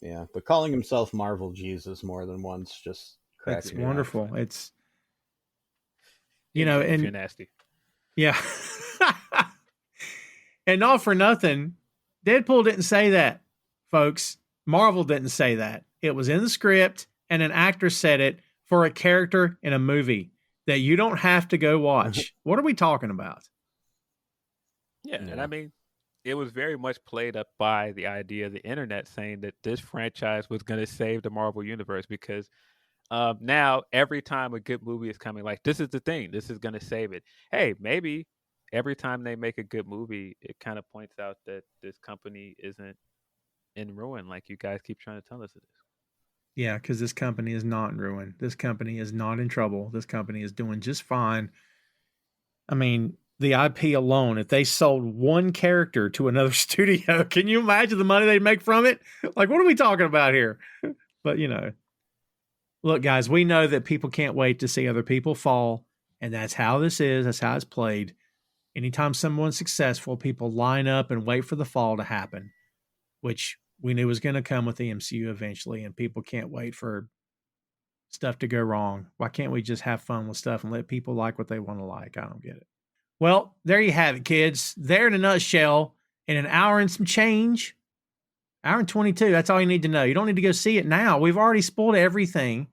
yeah, but calling himself Marvel Jesus more than once just cracks me wonderful. up. It's, and you're nasty. Yeah. And not for nothing, Deadpool didn't say that, folks. Marvel didn't say that. It was in the script, and an actor said it for a character in a movie that you don't have to go watch. What are we talking about? Yeah, and I mean, it was very much played up by the idea of the internet saying that this franchise was going to save the Marvel Universe because now every time a good movie is coming, like, this is the thing, this is going to save it. Hey, maybe every time they make a good movie, it kind of points out that this company isn't in ruin like you guys keep trying to tell us it is. Yeah, because this company is not in ruin. This company is not in trouble. This company is doing just fine. I mean, the IP alone, if they sold one character to another studio, can you imagine the money they'd make from it? Like, what are we talking about here? But, look, guys, we know that people can't wait to see other people fall, and that's how this is. That's how it's played. Anytime someone's successful, people line up and wait for the fall to happen, which we knew was going to come with the MCU eventually, and people can't wait for stuff to go wrong. Why can't we just have fun with stuff and let people like what they want to like? I don't get it. Well, there you have it, kids. There in a nutshell, in an hour and some change, hour and 22. That's all you need to know. You don't need to go see it now. We've already spoiled everything.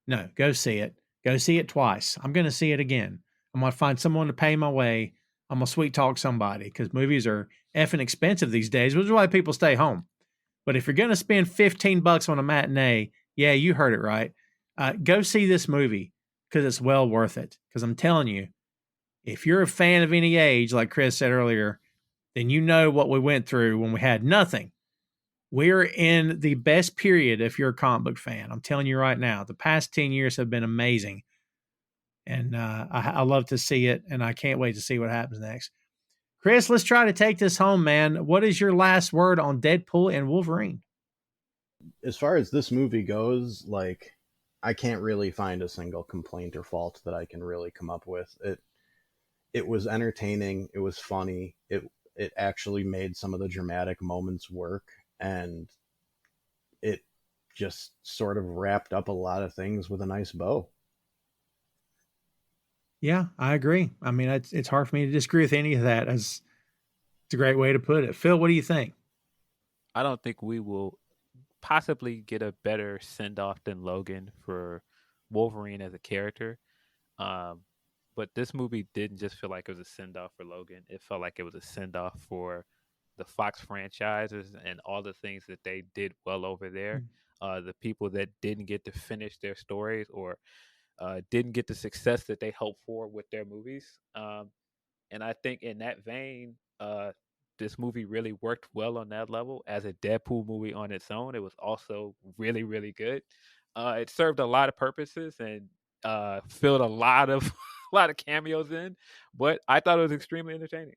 No, go see it. Go see it twice. I'm going to see it again. I'm going to find someone to pay my way. I'm going to sweet talk somebody because movies are effing expensive these days, which is why people stay home. But if you're going to spend $15 on a matinee, yeah, you heard it right. Go see this movie because it's well worth it. Because I'm telling you, if you're a fan of any age, like Chris said earlier, then you know what we went through when we had nothing. We're in the best period if you're a comic book fan. I'm telling you right now, the past 10 years have been amazing. And I love to see it, and I can't wait to see what happens next. Chris, let's try to take this home, man. What is your last word on Deadpool and Wolverine? As far as this movie goes, like, I can't really find a single complaint or fault that I can really come up with. It was entertaining. It was funny. It actually made some of the dramatic moments work, and it just sort of wrapped up a lot of things with a nice bow. Yeah, I agree. I mean, it's hard for me to disagree with any of that. It's a great way to put it. Phil, what do you think? I don't think we will possibly get a better send-off than Logan for Wolverine as a character. But this movie didn't just feel like it was a send-off for Logan. It felt like it was a send-off for the Fox franchises and all the things that they did well over there. The people that didn't get to finish their stories or didn't get the success that they hoped for with their movies. And I think in that vein, this movie really worked well on that level. As a Deadpool movie on its own, it was also really, really good. It served a lot of purposes and filled a lot of a lot of cameos in, but I thought it was extremely entertaining.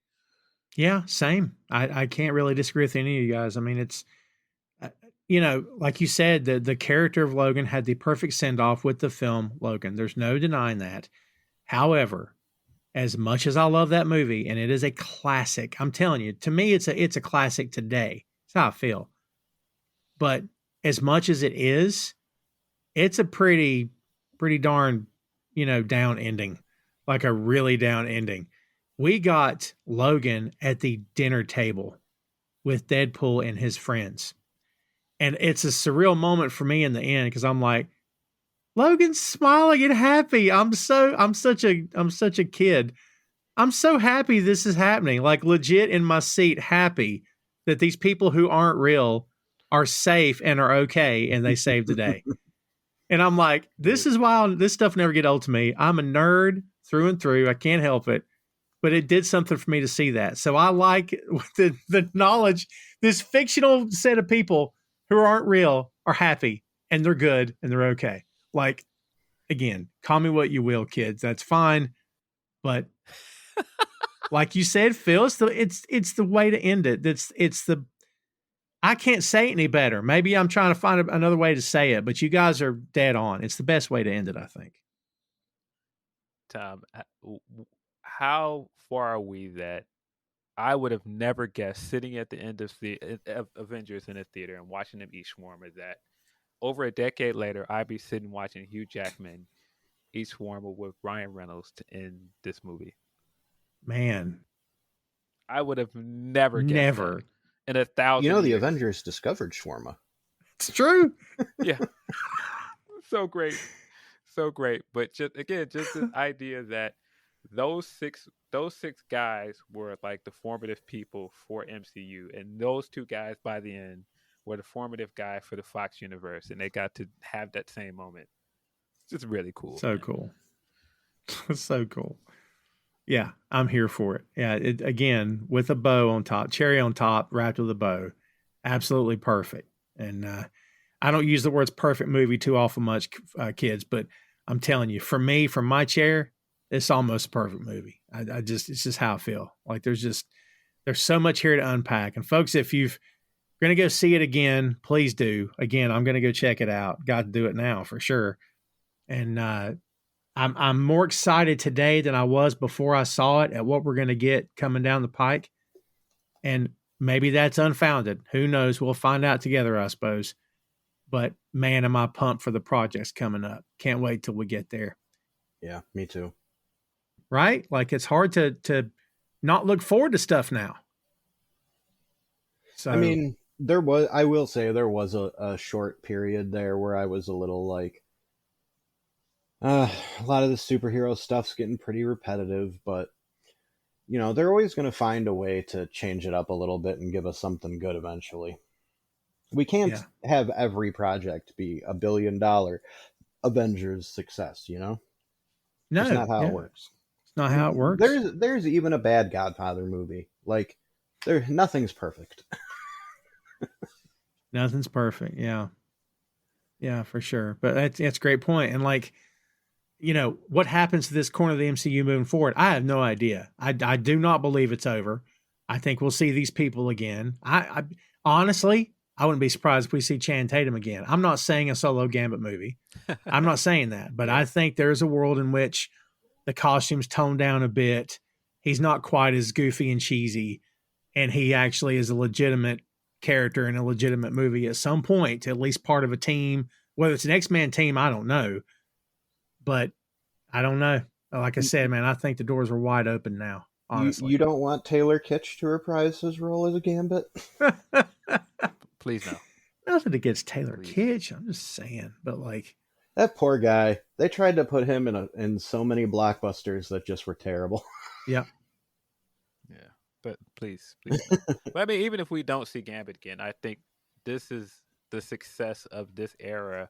Yeah, same. I can't really disagree with any of you guys. I mean, it's you know, like you said, the character of Logan had the perfect send off with the film Logan. There's no denying that. However, as much as I love that movie, and it is a classic, I'm telling you, to me, it's a classic today. That's how I feel. But as much as it is, it's a pretty darn, you know, down ending, like a really down ending. We got Logan at the dinner table with Deadpool and his friends. And it's a surreal moment for me in the end because I'm like, Logan's smiling and happy. I'm such a kid. I'm so happy this is happening. Like legit in my seat, happy that these people who aren't real are safe and are okay and they saved the day. And I'm like, this is why this stuff never get old to me. I'm a nerd through and through. I can't help it. But it did something for me to see that. So I like the knowledge, this fictional set of people who aren't real are happy and they're good and they're okay. Like, again, call me what you will, kids. That's fine. But like you said, Phil, it's the way to end it. It's the I can't say it any better. Maybe I'm trying to find another way to say it, but you guys are dead on. It's the best way to end it, I think. Tom, how far are we that I would have never guessed sitting at the end of the Avengers in a theater and watching them eat shawarma that over a decade later, I'd be sitting watching Hugh Jackman eat shawarma with Ryan Reynolds in this movie. Man. I would have never guessed that in 1,000 You know, the years. Avengers discovered shawarma. It's true. Yeah. So great. So great. But just this idea that those six guys were like the formative people for MCU, and those two guys by the end were the formative guy for the Fox universe, and they got to have that same moment. It's just really cool. So cool. So cool. Yeah, I'm here for it. Yeah, it again with a bow on top, cherry on top, wrapped with a bow. Absolutely perfect. And I don't use the words perfect movie too awful much, kids, but I'm telling you, for me, from my chair, it's almost a perfect movie. It's just how I feel. Like there's so much here to unpack. And folks, if you're going to go see it again, please do. Again, I'm going to go check it out. Got to do it now for sure. And I'm more excited today than I was before I saw it at what we're going to get coming down the pike. And maybe that's unfounded. Who knows? We'll find out together, I suppose. But man, am I pumped for the projects coming up. Can't wait till we get there. Yeah, me too. Right? Like it's hard to not look forward to stuff now. So I mean, I will say there was a short period there where I was a little like, a lot of the superhero stuff's getting pretty repetitive, but you know, they're always going to find a way to change it up a little bit and give us something good eventually. We can't have every project be $1 billion Avengers success, you know? No, that's not how it works. It's not how it works. There's even a bad Godfather movie. Like, nothing's perfect. Nothing's perfect. Yeah. Yeah, for sure. But that's a great point. And like, you know, what happens to this corner of the MCU moving forward? I have no idea. I do not believe it's over. I think we'll see these people again. I honestly, I wouldn't be surprised if we see Channing Tatum again. I'm not saying a solo Gambit movie. I'm not saying that, but I think there's a world in which the costumes tone down a bit. He's not quite as goofy and cheesy, and he actually is a legitimate character in a legitimate movie at some point, at least part of a team. Whether it's an X-Men team, I don't know. But I don't know. Like I said, man, I think the doors are wide open now, honestly. You don't want Taylor Kitsch to reprise his role as a Gambit? Please no. Nothing against Taylor Kitsch. I'm just saying. But like, that poor guy. They tried to put him in so many blockbusters that just were terrible. Yeah. Yeah. But please. But I mean, even if we don't see Gambit again, I think this is the success of this era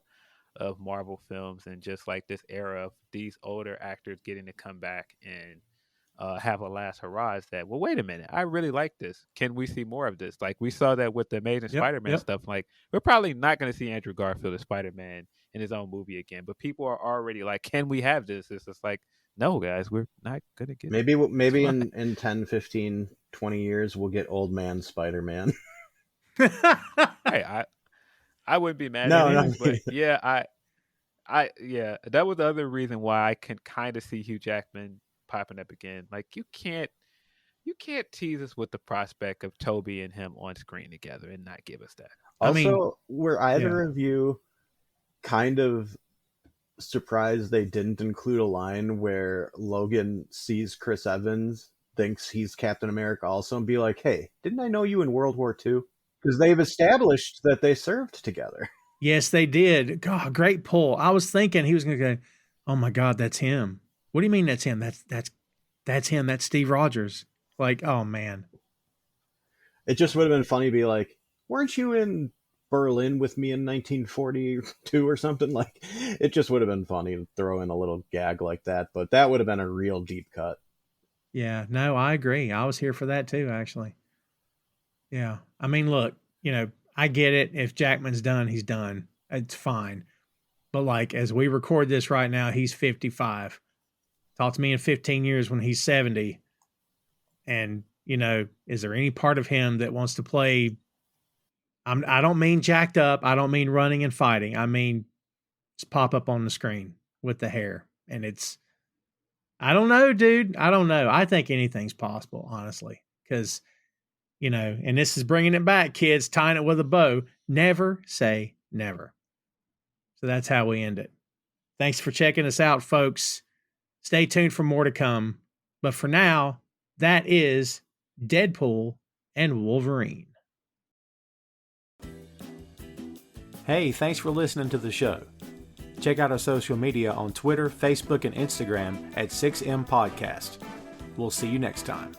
of Marvel films, and just like this era of these older actors getting to come back and have a last hurrah, is that, well, wait a minute, I really like this. Can we see more of this? Like we saw that with the Amazing Spider-Man stuff. Like we're probably not going to see Andrew Garfield as Spider-Man in his own movie again, but people are already like, can we have this? It's just like, no, guys, we're not going to get maybe it. maybe in 10, 15, 20 years we'll get old man Spider-Man. Hey, I wouldn't be mad at it, but yeah, yeah, that was the other reason why I can kind of see Hugh Jackman popping up again. Like you can't tease us with the prospect of Toby and him on screen together and not give us that. Also, were either of you kind of surprised they didn't include a line where Logan sees Chris Evans, thinks he's Captain America also, and be like, hey, didn't I know you in World War II? Because they've established that they served together. Yes, they did. God, great pull. I was thinking he was going to go, oh my God, that's him. What do you mean that's him? That's him. That's Steve Rogers. Like, oh man. It just would have been funny to be like, weren't you in Berlin with me in 1942 or something? Like, it just would have been funny to throw in a little gag like that, but that would have been a real deep cut. Yeah, no, I agree. I was here for that too, actually. Yeah. I mean, look, I get it. If Jackman's done, he's done. It's fine. But like, as we record this right now, he's 55. Talk to me in 15 years when he's 70. And, is there any part of him that wants to play? I don't mean jacked up. I don't mean running and fighting. I mean, just pop up on the screen with the hair. And I don't know, dude. I don't know. I think anything's possible, honestly. Because, and this is bringing it back, kids, tying it with a bow. Never say never. So that's how we end it. Thanks for checking us out, folks. Stay tuned for more to come. But for now, that is Deadpool and Wolverine. Hey, thanks for listening to the show. Check out our social media on Twitter, Facebook, and Instagram at 6M Podcast. We'll see you next time.